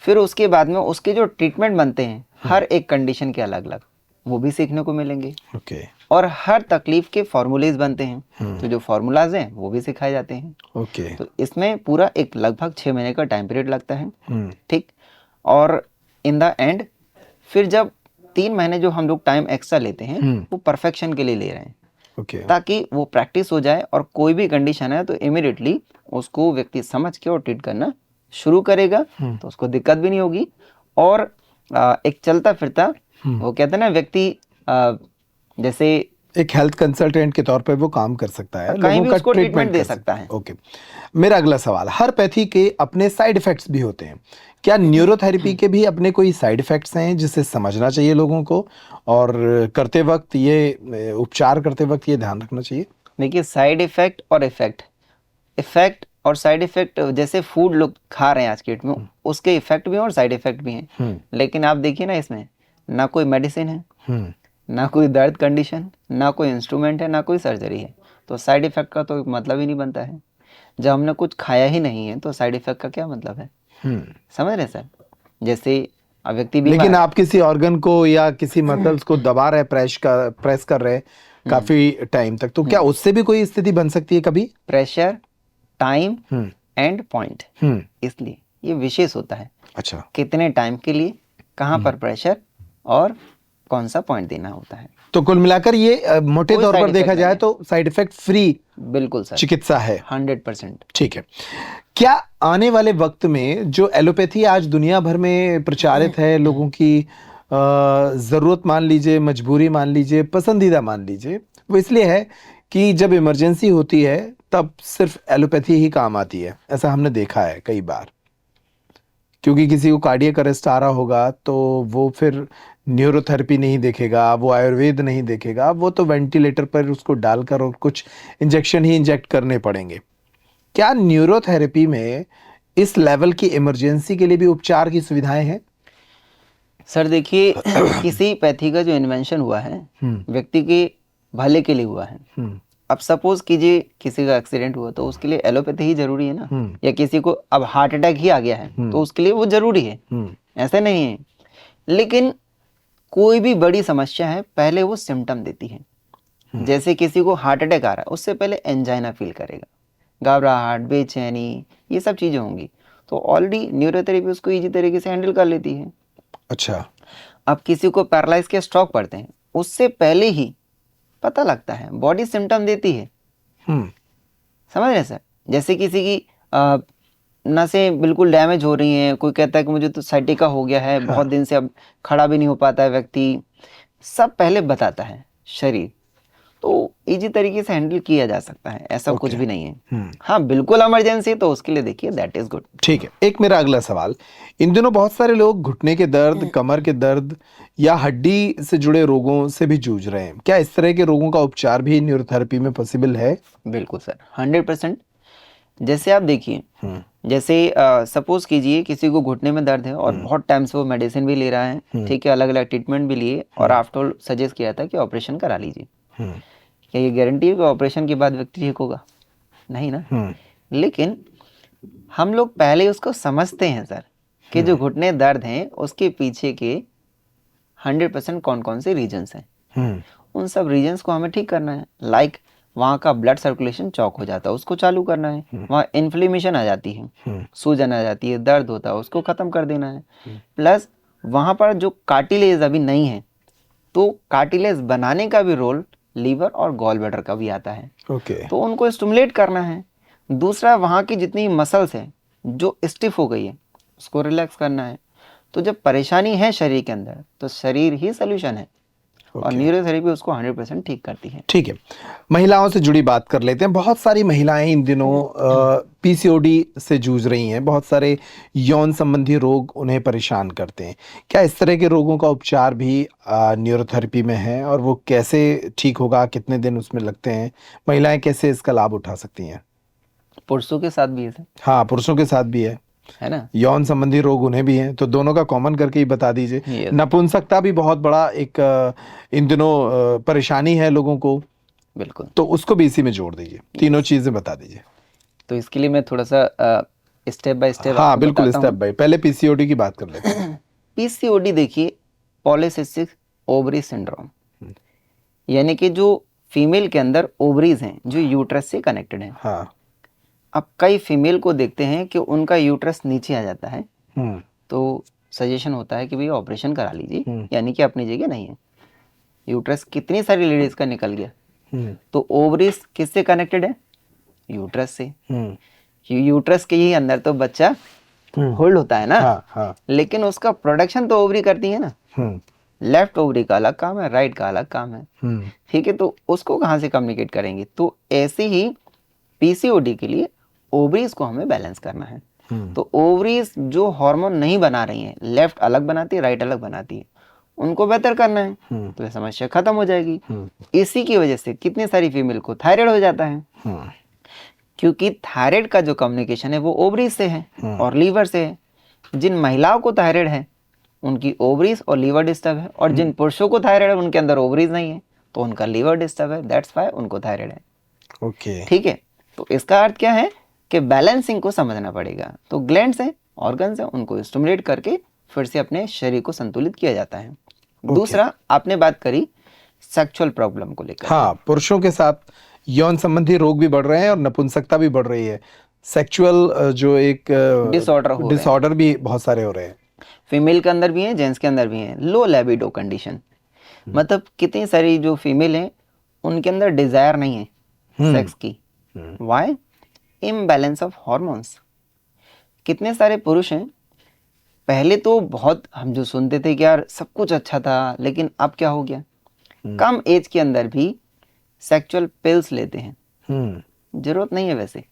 फिर उसके बाद में उसके जो ट्रीटमेंट बनते हैं हर एक कंडीशन के अलग अलग, वो भी सीखने को मिलेंगे। ओके। और हर तकलीफ के फॉर्मूलेज बनते हैं, तो जो फॉर्मूलाज हैं वो भी सिखाए जाते हैं। ओके। तो इसमें पूरा एक लगभग 6 महीने का टाइम पीरियड लगता है, ठीक। और इन द एंड फिर जब 3 महीने जो हम लोग टाइम एक्स्ट्रा लेते हैं, वो परफेक्शन के लिए ले रहे हैं, ताकि वो प्रैक्टिस हो जाए और कोई भी कंडीशन है तो इमीडिएटली उसको व्यक्ति समझ के और ट्रीट करना शुरू करेगा, तो उसको दिक्कत भी नहीं होगी। और एक चलता फिरता वो कहते हैं ना व्यक्ति, जैसे एक हेल्थ कंसल्टेंट के तौर पे वो काम कर सकता है, कहीं लोगों भी का उसको ट्रीटमेंट दे सकता है। ओके। मेरा अगला सवाल, हर पैथी के अपने साइड इफेक्ट्स भी होते हैं, क्या न्यूरोथेरेपी के भी अपने कोई साइड इफेक्ट्स हैं जिसे समझना चाहिए लोगों को, और करते वक्त ये उपचार करते वक्त ये ध्यान रखना चाहिए? देखिए, साइड इफेक्ट और इफेक्ट और साइड इफेक्ट, जैसे फूड लोग खा रहे हैं आज के डेट में, उसके इफेक्ट भी हैं और साइड इफेक्ट भी हैं। लेकिन आप देखिए ना, इसमें ना कोई मेडिसिन है, ना कोई दर्द कंडीशन, ना कोई इंस्ट्रूमेंट है, ना कोई सर्जरी है, तो साइड इफेक्ट का तो मतलब ही नहीं बनता है। जब हमने कुछ खाया ही नहीं है तो साइड इफेक्ट का क्या मतलब है? समझ रहे सर? जैसे व्यक्ति भी, लेकिन आप किसी ऑर्गन को या किसी मसल्स को दबा रहे, प्रेस कर रहे काफी टाइम तक, तो क्या उससे भी कोई स्थिति बन सकती है कभी? प्रेशर, टाइम एंड पॉइंट, इसलिए ये विशेष होता है। अच्छा, कितने टाइम के लिए, कहाँ पर प्रेशर और कौन सा पॉइंट देना होता है। तो कुल मिलाकर ये मोटे तौर पर देखा जाए तो साइड इफेक्ट फ्री बिल्कुल सर, चिकित्सा है 100%। ठीक है। क्या आने वाले वक्त में जो एलोपैथी आज दुनिया भर में प्रचारित है, लोगों की जरूरत मान लीजिए, मजबूरी मान लीजिए, पसंदीदा मान लीजिए, वो इसलिए है कि जब इमरजेंसी होती है तब सिर्फ एलोपैथी ही काम आती है, ऐसा हमने देखा है कई बार। क्योंकि किसी को कार्डियक अरेस्ट आ रहा होगा तो वो फिर न्यूरोथेरेपी नहीं देखेगा, वो आयुर्वेद नहीं देखेगा, वो तो वेंटिलेटर पर उसको डालकर और कुछ इंजेक्शन ही इंजेक्ट करने पड़ेंगे। क्या न्यूरोथेरेपी में इस लेवल की इमरजेंसी के लिए भी उपचार की सुविधाएं हैं? सर देखिए, किसी पैथी का जो इन्वेंशन हुआ है व्यक्ति के भले के लिए हुआ है। अब सपोज कीजिए किसी का एक्सीडेंट हुआ तो उसके लिए एलोपैथी ही जरूरी है ना, या किसी को अब हार्ट अटैक ही आ गया है तो उसके लिए वो जरूरी है, ऐसे नहीं है। लेकिन कोई भी बड़ी समस्या है पहले वो सिम्टम देती है। जैसे किसी को हार्ट अटैक आ रहा है, उससे पहले एंजाइना फील करेगा, घबराहट, बेचैनी, ये सब चीज़ें होंगी। तो ऑलरेडी न्यूरोथेरेपी उसको ईजी तरीके से हैंडल कर लेती है। अच्छा। अब किसी को पैरालाइज के स्ट्रोक पड़ते हैं, उससे पहले ही पता लगता है, बॉडी सिम्टम देती है। हम्म। समझ रहे सर? जैसे किसी की नसें बिल्कुल डैमेज हो रही हैं, कोई कहता है कि मुझे तो साइटिका हो गया है, बहुत दिन से अब खड़ा भी नहीं हो पाता है व्यक्ति, सब पहले बताता है शरीर। तो इजी तरीके से हैंडल किया जा सकता है, ऐसा कुछ भी नहीं है। हाँ, बिल्कुल इमरजेंसी तो उसके लिए देखिए दैट इज गुड। ठीक है, एक मेरा अगला सवाल, इन दिनों बहुत सारे लोग घुटने के दर्द, कमर के दर्द या हड्डी से जुड़े रोगों से भी जूझ रहे हैं। क्या इस तरह के रोगों का उपचार भी न्यूरोथेरेपी में पॉसिबल है? बिल्कुल सर, 100%। जैसे आप देखिए, जैसे सपोज कीजिए किसी को घुटने में दर्द है और बहुत टाइम से वो मेडिसिन भी ले रहा है, ठीक है, अलग अलग ट्रीटमेंट भी लिए, और आफ्टर ऑल सजेस्ट किया था कि ऑपरेशन करा लीजिए। क्या ये गारंटी है कि ऑपरेशन के बाद व्यक्ति ठीक होगा? नहीं ना। लेकिन हम लोग पहले उसको समझते हैं सर कि जो घुटने दर्द हैं उसके पीछे के 100% कौन कौन से रीजन्स हैं। उन सब रीजन्स को हमें ठीक करना है। लाइक वहाँ का ब्लड सर्कुलेशन चौक हो जाता है, उसको चालू करना है। वहाँ इन्फ्लेमेशन आ जाती है, सूजन आ जाती है, दर्द होता है, उसको ख़त्म कर देना है। प्लस वहाँ पर जो कार्टिलेज अभी नहीं है, तो कार्टिलेज बनाने का भी रोल लीवर और गॉल ब्लैडर का भी आता है। तो उनको स्टिमुलेट करना है। दूसरा, वहाँ की जितनी मसल्स हैं जो स्टिफ हो गई है उसको रिलैक्स करना है। तो जब परेशानी है शरीर के अंदर, तो शरीर ही सोल्यूशन है। और न्यूरोथेरेपी उसको 100% ठीक करती है। ठीक है, महिलाओं से जुड़ी बात कर लेते हैं। बहुत सारी महिलाएं इन दिनों पीसीओडी से जूझ रही हैं, बहुत सारे यौन संबंधी रोग उन्हें परेशान करते हैं। क्या इस तरह के रोगों का उपचार भी न्यूरोथेरेपी में है, और वो कैसे ठीक होगा, कितने दिन उसमें लगते हैं, महिलाएं कैसे इसका लाभ उठा सकती हैं? पुरुषों के साथ भी है सर। हाँ, पुरुषों के साथ भी है ना, यौन संबंधी रोग उन्हें भी हैं, तो दोनों का कॉमन करके ही बता दीजिए। Yes. नपुंसकता भी बहुत बड़ा एक इन दिनों परेशानी है लोगों को, बिल्कुल, तो उसको भी इसी में जोड़ दीजिए। तीनों चीजें बता दीजिए। तो इसके लिए मैं थोड़ा सा स्टेप बाय स्टेप हाँ बिल्कुल, स्टेप बाय, पहले पीसीओडी की बात कर लेते हैं। पीसीओडी देखिए, पॉलीसिस्टिक ओवरी सिंड्रोम, यानी कि जो फीमेल के अंदर ओवरीज हैं जो यूट्रस से कनेक्टेड हैं। हाँ। अब कई फीमेल को देखते हैं कि उनका यूट्रस नीचे आ जाता है, तो सजेशन होता है कि भैया ऑपरेशन करा लीजिए, यानी कि अपनी जगह नहीं है। यूट्रस कितनी सारी लेडीज का निकल गया, तो ओवरीज किससे कनेक्टेड है? यूट्रस से। यूट्रस के ही अंदर तो बच्चा होल्ड होता है ना। हाँ। लेकिन उसका प्रोडक्शन तो ओवरी करती है ना। लेफ्ट ओवरी का अलग काम है, राइट का अलग काम है, ठीक है। तो उसको कहाँ से कम्युनिकेट करेंगे? तो ऐसे ही पीसीओडी के लिए ओवरीज को हमें बैलेंस करना है। तो ओवरीज जो हार्मोन नहीं बना रही हैं, लेफ्ट अलग बनाती है, राइट अलग बनाती है, उनको बेहतर करना है, तो ये समस्या खत्म हो जाएगी। इसी की वजह से कितनी सारी फीमेल को थायराइड हो जाता है, क्योंकि थायराइड का जो कम्युनिकेशन है वो ओवरीज से है और लीवर से है। जिन महिलाओं को थायराइड है उनकी ओवरीज और लीवर डिस्टर्ब है, और जिन पुरुषों को थायराइड है उनके अंदर ओवरीज नहीं है, तो उनका लीवर डिस्टर्ब है, दैट्स व्हाई उनको थायराइड है। ओके, ठीक है। तो इसका अर्थ क्या है कि बैलेंसिंग को समझना पड़ेगा। तो ग्लैंड्स हैं, ऑर्गन्स हैं, उनको स्टिमुलेट करके फिर से अपने शरीर को संतुलित किया जाता है। दूसरा, आपने बात करी सेक्सुअल प्रॉब्लम को लेकर। हाँ, पुरुषों के साथ यौन संबंधी रोग भी बढ़ रहे हैं और नपुंसकता भी बढ़ रही है। सेक्सुअल जो एक डिसऑर्डर भी बहुत सारे हो रहे हैं। फीमेल के अंदर भी हैं, जेंट्स के अंदर भी हैं। लो लिबिडो कंडीशन, मतलब कितनी सारी जो फीमेल हैं उनके अंदर डिजायर नहीं है सेक्स की। व्हाई? Imbalance of hormones. कितने सारे पुरुष हैं, पहले तो बहुत हम जो सुनते थे कि यार सब कुछ अच्छा था, लेकिन अब क्या हो गया, कम एज के अंदर भी सेक्सुअल पिल्स लेते हैं। जरूरत नहीं है वैसे।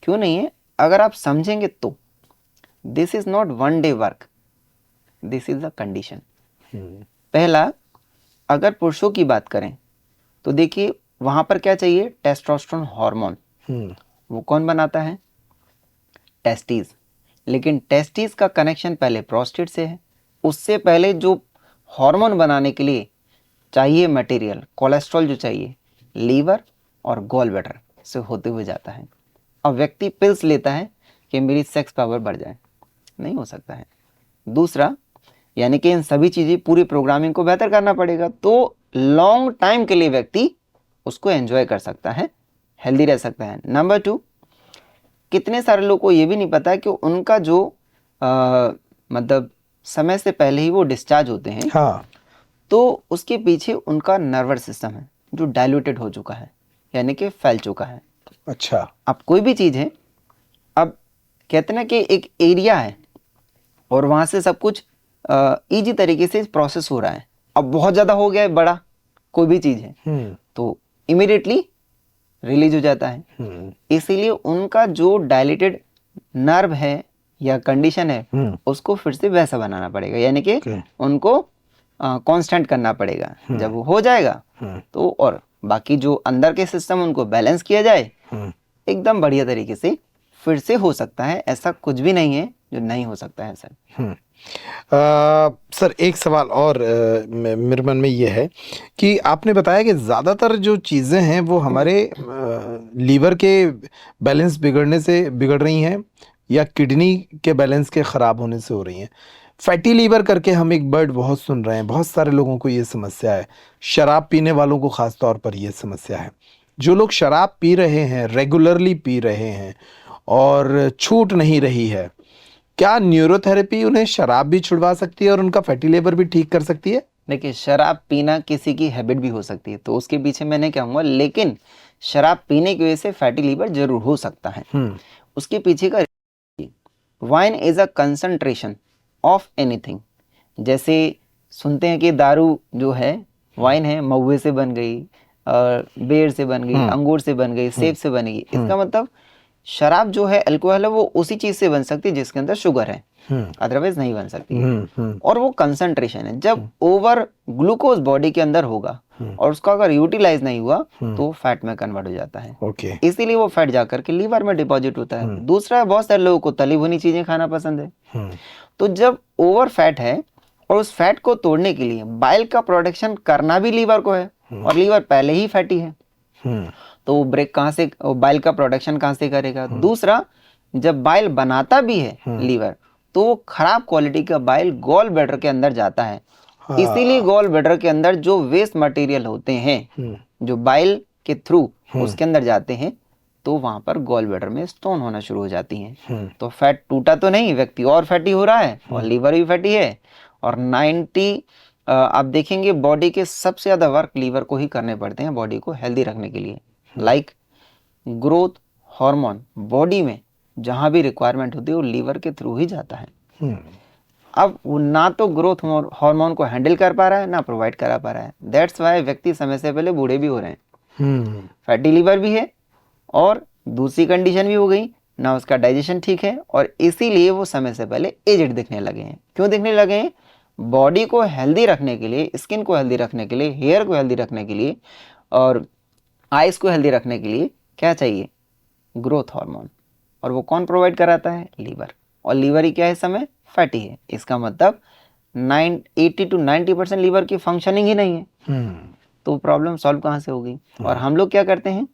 क्यों नहीं है? अगर आप समझेंगे तो this is not one day work, this is a condition. पहला, अगर पुरुषों की बात करें तो देखिए वहां पर क्या चाहिए, टेस्टोस्टेरोन हार्मोन। वो कौन बनाता है? टेस्टिस। लेकिन टेस्टिस का कनेक्शन पहले प्रोस्टेट से है। उससे पहले जो हार्मोन बनाने के लिए चाहिए मटेरियल, कोलेस्ट्रॉल जो चाहिए, लीवर और गॉल ब्लैडर से होते हुए जाता है। अब व्यक्ति पिल्स लेता है कि मेरी सेक्स पावर बढ़ जाए, नहीं हो सकता है। दूसरा, यानी कि इन सभी चीज़ें पूरी प्रोग्रामिंग को बेहतर करना पड़ेगा, तो लॉन्ग टाइम के लिए व्यक्ति उसको एंजॉय कर सकता है हेल्दी रह सकता है। नंबर 2, कितने सारे लोग को ये भी नहीं पता है कि उनका जो मतलब समय से पहले ही वो डिस्चार्ज होते हैं, हाँ। तो उसके पीछे उनका नर्वस सिस्टम है जो डाइल्यूटेड हो चुका है, यानी कि फैल चुका है। अच्छा। अब कोई भी चीज़ है, अब कहते हैं ना कि एक एरिया है और वहाँ से सब कुछ इजी तरीके से प्रोसेस हो रहा है। अब बहुत ज़्यादा हो गया है, बड़ा कोई भी चीज़ है तो इमिडिएटली रिलीज हो जाता है। इसीलिए उनका जो डायलेटेड नर्व है या कंडीशन है उसको फिर से वैसा बनाना पड़ेगा, यानी कि उनको कांस्टेंट करना पड़ेगा। जब वो हो जाएगा तो और बाकी जो अंदर के सिस्टम उनको बैलेंस किया जाए एकदम बढ़िया तरीके से फिर से हो सकता है। ऐसा कुछ भी नहीं है जो नहीं हो सकता है सर। सर एक सवाल और मेरे मन में ये है कि आपने बताया कि ज़्यादातर जो चीज़ें हैं वो हमारे लीवर के बैलेंस बिगड़ने से बिगड़ रही हैं या किडनी के बैलेंस के ख़राब होने से हो रही हैं। फैटी लीवर करके हम एक वर्ड बहुत सुन रहे हैं, बहुत सारे लोगों को ये समस्या है, शराब पीने वालों को ख़ास तौर पर ये समस्या है। जो लोग शराब पी रहे हैं, रेगुलरली पी रहे हैं और छूट नहीं रही है, क्या न्यूरोथेरेपी उन्हें शराब भी छुड़वा सकती है और उनका फैटी लीवर भी ठीक कर सकती है? देखिए, शराब पीना किसी की हैबिट भी हो सकती है, तो उसके पीछे मैं नहीं कहूँगा, लेकिन शराब पीने की वजह से फैटी लीवर जरूर हो सकता है। उसके पीछे का wine is a concentration of anything. जैसे सुनते हैं कि दारू जो है, वाइन है, महुए से बन गई, बेर से बन गई, अंगूर से बन गई, सेब से बनेगी। इसका मतलब शराब जो है, अल्कोहल है, वो उसी चीज से बन सकती है जिसके अंदर शुगर है, अदरवाइज नहीं बन सकती है। और वो कंसंट्रेशन है। जब ओवर ग्लूकोज बॉडी के अंदर होगा और उसका अगर यूटिलाइज नहीं हुआ तो फैट में कन्वर्ट हो जाता है। इसीलिए वो फैट जाकर के लीवर में डिपॉजिट होता है। दूसरा, बहुत सारे लोगों को तली भुनी चीजें खाना पसंद है। तो जब ओवर फैट है और उस फैट को तोड़ने के लिए बाइल का प्रोडक्शन करना भी लीवर को है और लीवर पहले ही फैटी है, तो वो ब्रेक कहाँ से, बाइल का प्रोडक्शन कहाँ से करेगा। दूसरा, जब बाइल बनाता भी है लीवर, तो वो खराब क्वालिटी का बाइल गॉल ब्लैडर के अंदर जाता है। इसीलिए गॉल ब्लैडर के अंदर जो वेस्ट मटेरियल होते हैं जो बाइल के थ्रू उसके अंदर जाते हैं, तो वहां पर गॉल ब्लैडर में स्टोन होना शुरू हो जाती हैं। तो फैट टूटा तो नहीं, व्यक्ति और फैटी हो रहा है और लीवर भी फैटी है। और 90 आप देखेंगे बॉडी के सबसे ज्यादा वर्क लीवर को ही करने पड़ते हैं बॉडी को हेल्दी रखने के लिए। लाइक ग्रोथ हार्मोन बॉडी में जहां भी रिक्वायरमेंट होती है वो लीवर के थ्रू ही जाता है। अब वो ना तो ग्रोथ हार्मोन को हैंडल कर पा रहा है ना प्रोवाइड करा पा रहा है। दैट्स वाई व्यक्ति समय से पहले बूढ़े भी हो रहे हैं। फैटी लीवर भी है और दूसरी कंडीशन भी हो गई ना, उसका डाइजेशन ठीक है, और इसीलिए वो समय से पहले एजेड दिखने लगे हैं। क्यों दिखने लगे हैं? बॉडी को हेल्दी रखने के लिए, स्किन को हेल्दी रखने के लिए, हेयर को हेल्दी रखने के लिए और आइस को हेल्दी रखने के लिए क्या चाहिए? Growth hormone. और वो कौन प्रोवाइड कराता है? लीवर। और लीवर ही क्या है? समय फैटी है। इसका मतलब 80 to 90% लीवर की फंक्शनिंग ही नहीं है। तो प्रॉब्लम सॉल्व कहाँ से होगी? और हम लोग क्या करते हैं?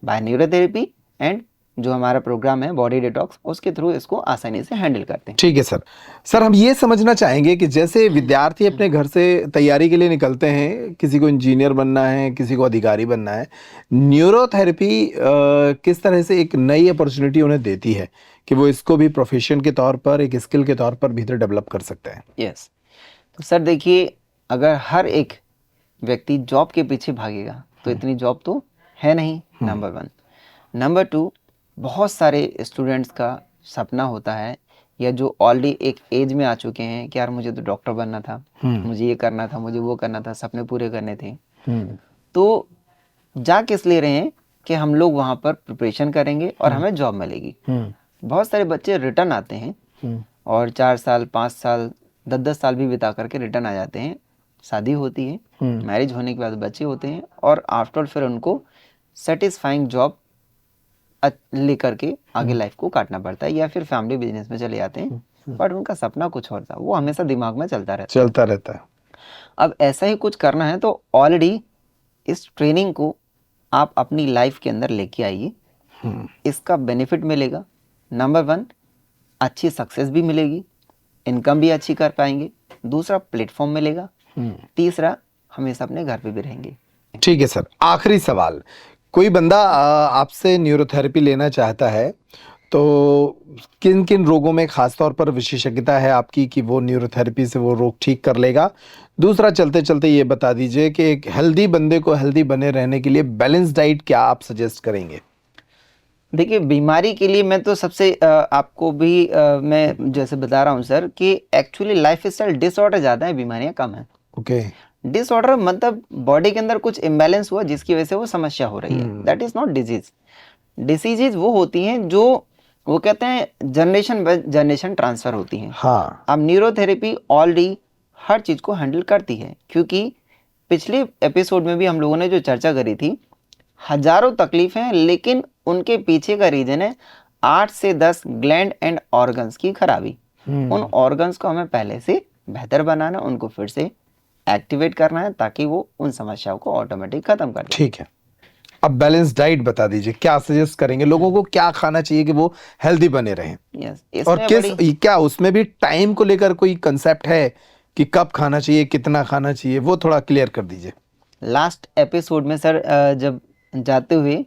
बाय न्यूरोथेरेपी एंड जो हमारा प्रोग्राम है बॉडी डिटॉक्स, उसके थ्रू इसको आसानी से हैंडल करते हैं। ठीक है सर। सर हम ये समझना चाहेंगे कि जैसे विद्यार्थी अपने घर से तैयारी के लिए निकलते हैं, किसी को इंजीनियर बनना है, किसी को अधिकारी बनना है, न्यूरोथेरेपी किस तरह से एक नई अपॉर्चुनिटी उन्हें देती है कि वो इसको भी प्रोफेशन के तौर पर, एक स्किल के तौर पर भीतर डेवलप कर सकते हैं? यस। तो सर देखिए, अगर हर एक व्यक्ति जॉब के पीछे भागेगा तो इतनी जॉब तो है नहीं, नंबर 1। नंबर 2, बहुत सारे स्टूडेंट्स का सपना होता है या जो ऑलरेडी एक एज में आ चुके हैं कि यार मुझे तो डॉक्टर बनना था, मुझे ये करना था, मुझे वो करना था, सपने पूरे करने थे। तो जा किस लिए रहे हैं कि हम लोग वहाँ पर प्रिपरेशन करेंगे और हमें जॉब मिलेगी। बहुत सारे बच्चे रिटर्न आते हैं और 4 साल 5 साल 10-10 साल भी बिता करके रिटर्न आ जाते हैं। शादी होती है, मैरिज होने के बाद बच्चे होते हैं और आफ्टर फिर उनको सेटिस्फाइंग जॉब लेकर के आगे लाइफ को काटना पड़ता है या फिर फैमिली बिजनेस में चले जाते हैं। बट उनका सपना कुछ और था, वो हमेशा दिमाग में चलता रहता है। अब ऐसा ही कुछ करना है तो ऑलरेडी इस ट्रेनिंग को आप अपनी लाइफ के अंदर लेके आइए। इसका बेनिफिट मिलेगा। नंबर 1, अच्छी सक्सेस भी मिलेगी, इनकम भी अच्छी कर पाएंगे। दूसरा, प्लेटफॉर्म मिलेगा। तीसरा, हमेशा अपने घर पे भी रहेंगे। ठीक है सर। आखिरी सवाल, कोई बंदा आपसे न्यूरोथेरेपी लेना चाहता है तो किन किन रोगों में खासतौर पर विशेषज्ञता है आपकी कि वो न्यूरोथेरेपी से वो रोग ठीक कर लेगा? दूसरा, चलते चलते ये बता दीजिए कि एक हेल्दी बंदे को हेल्दी बने रहने के लिए बैलेंस डाइट क्या आप सजेस्ट करेंगे? देखिए, बीमारी के लिए मैं तो सबसे आपको भी मैं जैसे बता रहा हूँ सर कि एक्चुअली लाइफस्टाइल डिसऑर्डर ज़्यादा है, बीमारियाँ कम हैं। ओके। डिसऑर्डर मतलब बॉडी के अंदर कुछ इम्बैलेंस हुआ जिसकी वजह से वो समस्या हो रही है, that is not disease. Diseases वो होती हैं जो वो कहते हैं जनरेशन बाय जनरेशन ट्रांसफ़र होती हैं। हाँ। अब न्यूरोथेरेपी ऑलरेडी हर चीज़ को हैंडल करती है, क्योंकि पिछले एपिसोड में भी हम लोगों ने जो चर्चा करी थी, हजारों तकलीफ हैं, लेकिन उनके पीछे का रीजन है 8 से 10 ग्लैंड एंड ऑर्गन्स की खराबी। उन ऑर्गन्स को हमें पहले से बेहतर बनाना, उनको फिर से एक्टिवेट करना है ताकि वो उन समस्याओं को ऑटोमेटिक खत्म कर दे। ठीक है, अब बैलेंस डाइट बता दीजिए, क्या सजेस्ट करेंगे लोगों को, क्या खाना चाहिए कि वो हेल्दी बने रहें? यस, और क्या उसमें भी टाइम को लेकर कोई कंसेप्ट है कि कब खाना चाहिए, कितना खाना चाहिए, वो थोड़ा क्लियर कर दीजिए। लास्ट एपिसोड में सर जब जाते हुए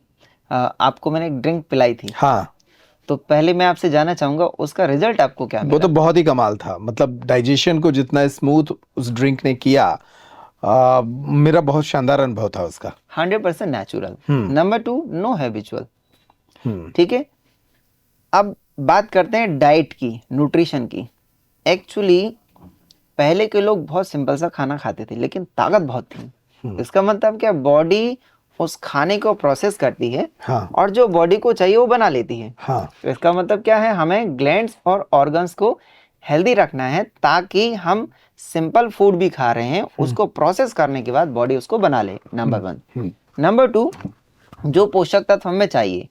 आपको मैंने एक ड्रिंक पिलाई थी, हाँ, तो पहले मैं आपसे जानना चाहूंगा उसका रिजल्ट आपको क्या वो मिला? तो बहुत ही कमाल था, मतलब डाइजेशन को जितना स्मूथ उस ड्रिंक ने किया, मेरा बहुत शानदार अनुभव था उसका। 100% नेचुरल। Number 2, no habitual. ठीक है, अब बात करते हैं डाइट की, न्यूट्रिशन की। एक्चुअली पहले के लोग बहुत सिंपल सा खाना खाते थे, लेकिन ताकत बहुत थी। इसका मतलब क्या, बॉडी उस खाने को प्रोसेस करती है, हाँ। और जो बॉडी को चाहिए वो बना लेती है। हाँ। तो इसका मतलब क्या है, हमें ग्लैंड्स और ऑर्गन्स को हेल्दी रखना है ताकि हम सिंपल फूड भी खा रहे हैं, उसको प्रोसेस करने के बाद बॉडी उसको बना ले। नंबर 1। नंबर 2, जो पोषक तत्व हमें चाहिए,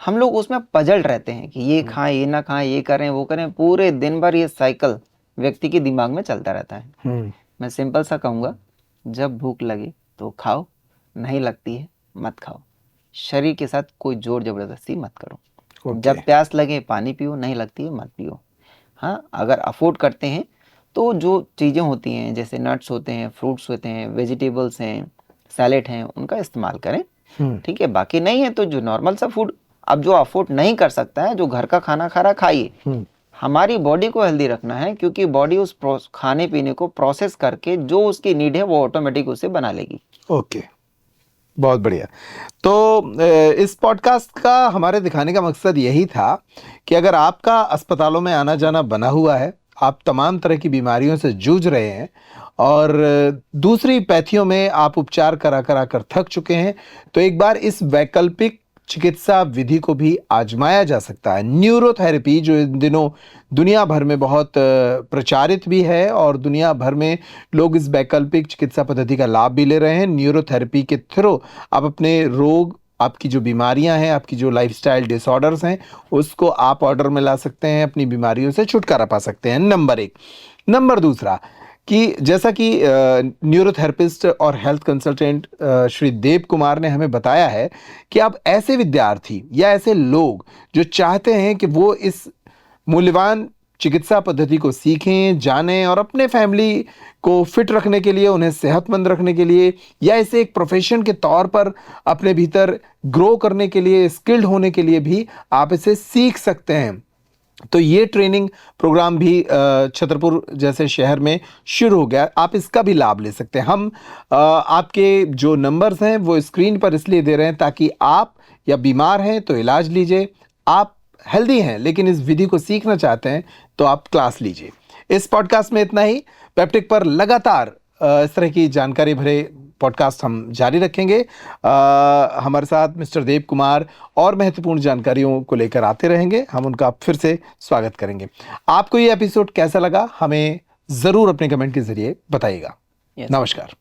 हम लोग उसमें पजल रहते हैं कि ये खाएं, ये ना खाएं, ये करें, वो करें, पूरे दिन भर ये साइकिल व्यक्ति के दिमाग में चलता रहता है। मैं सिंपल सा कहूँगा, जब भूख लगे तो खाओ, नहीं लगती है मत खाओ। शरीर के साथ कोई जोर जबरदस्ती मत करो। जब प्यास लगे पानी पियो, नहीं लगती है मत पियो। हाँ, अगर अफोर्ड करते हैं तो जो चीज़ें होती हैं जैसे नट्स होते हैं, फ्रूट्स होते हैं, वेजिटेबल्स हैं, सैलेड हैं, उनका इस्तेमाल करें। ठीक है, बाकी नहीं है तो जो नॉर्मल सा फूड, अब जो अफोर्ड नहीं कर सकता है, जो घर का खाना खा रहा, खाइए। हमारी बॉडी को हेल्दी रखना है, क्योंकि बॉडी उस खाने पीने को प्रोसेस करके जो उसकी नीड है वो ऑटोमेटिक उसे बना लेगी। ओके, बहुत बढ़िया। तो इस पॉडकास्ट का हमारे दिखाने का मकसद यही था कि अगर आपका अस्पतालों में आना जाना बना हुआ है, आप तमाम तरह की बीमारियों से जूझ रहे हैं और दूसरी पैथियों में आप उपचार करा करा कर थक चुके हैं, तो एक बार इस वैकल्पिक चिकित्सा विधि को भी आजमाया जा सकता है। न्यूरोथेरेपी जो इन दिनों दुनिया भर में बहुत प्रचारित भी है और दुनिया भर में लोग इस वैकल्पिक चिकित्सा पद्धति का लाभ भी ले रहे हैं। न्यूरोथेरेपी के थ्रू आप अपने रोग, आपकी जो बीमारियां हैं, आपकी जो लाइफस्टाइल डिसऑर्डर्स हैं, उसको आप ऑर्डर में ला सकते हैं, अपनी बीमारियों से छुटकारा पा सकते हैं। नंबर 1। नंबर 2 कि जैसा कि न्यूरोथेरेपिस्ट और हेल्थ कंसल्टेंट श्री देव कुमार ने हमें बताया है कि आप ऐसे विद्यार्थी या ऐसे लोग जो चाहते हैं कि वो इस मूल्यवान चिकित्सा पद्धति को सीखें, जानें और अपने फैमिली को फिट रखने के लिए, उन्हें सेहतमंद रखने के लिए, या इसे एक प्रोफेशन के तौर पर अपने भीतर ग्रो करने के लिए, स्किल्ड होने के लिए भी आप इसे सीख सकते हैं। तो ये ट्रेनिंग प्रोग्राम भी छतरपुर जैसे शहर में शुरू हो गया, आप इसका भी लाभ ले सकते हैं। हम आपके जो नंबर्स हैं वो स्क्रीन पर इसलिए दे रहे हैं ताकि आप या बीमार हैं तो इलाज लीजिए, आप हेल्दी हैं लेकिन इस विधि को सीखना चाहते हैं तो आप क्लास लीजिए। इस पॉडकास्ट में इतना ही। पेप्टिक पर लगातार इस तरह की जानकारी भरे पॉडकास्ट हम जारी रखेंगे। हमारे साथ मिस्टर देव कुमार और महत्वपूर्ण जानकारियों को लेकर आते रहेंगे, हम उनका फिर से स्वागत करेंगे। आपको ये एपिसोड कैसा लगा हमें ज़रूर अपने कमेंट के जरिए बताइएगा। नमस्कार।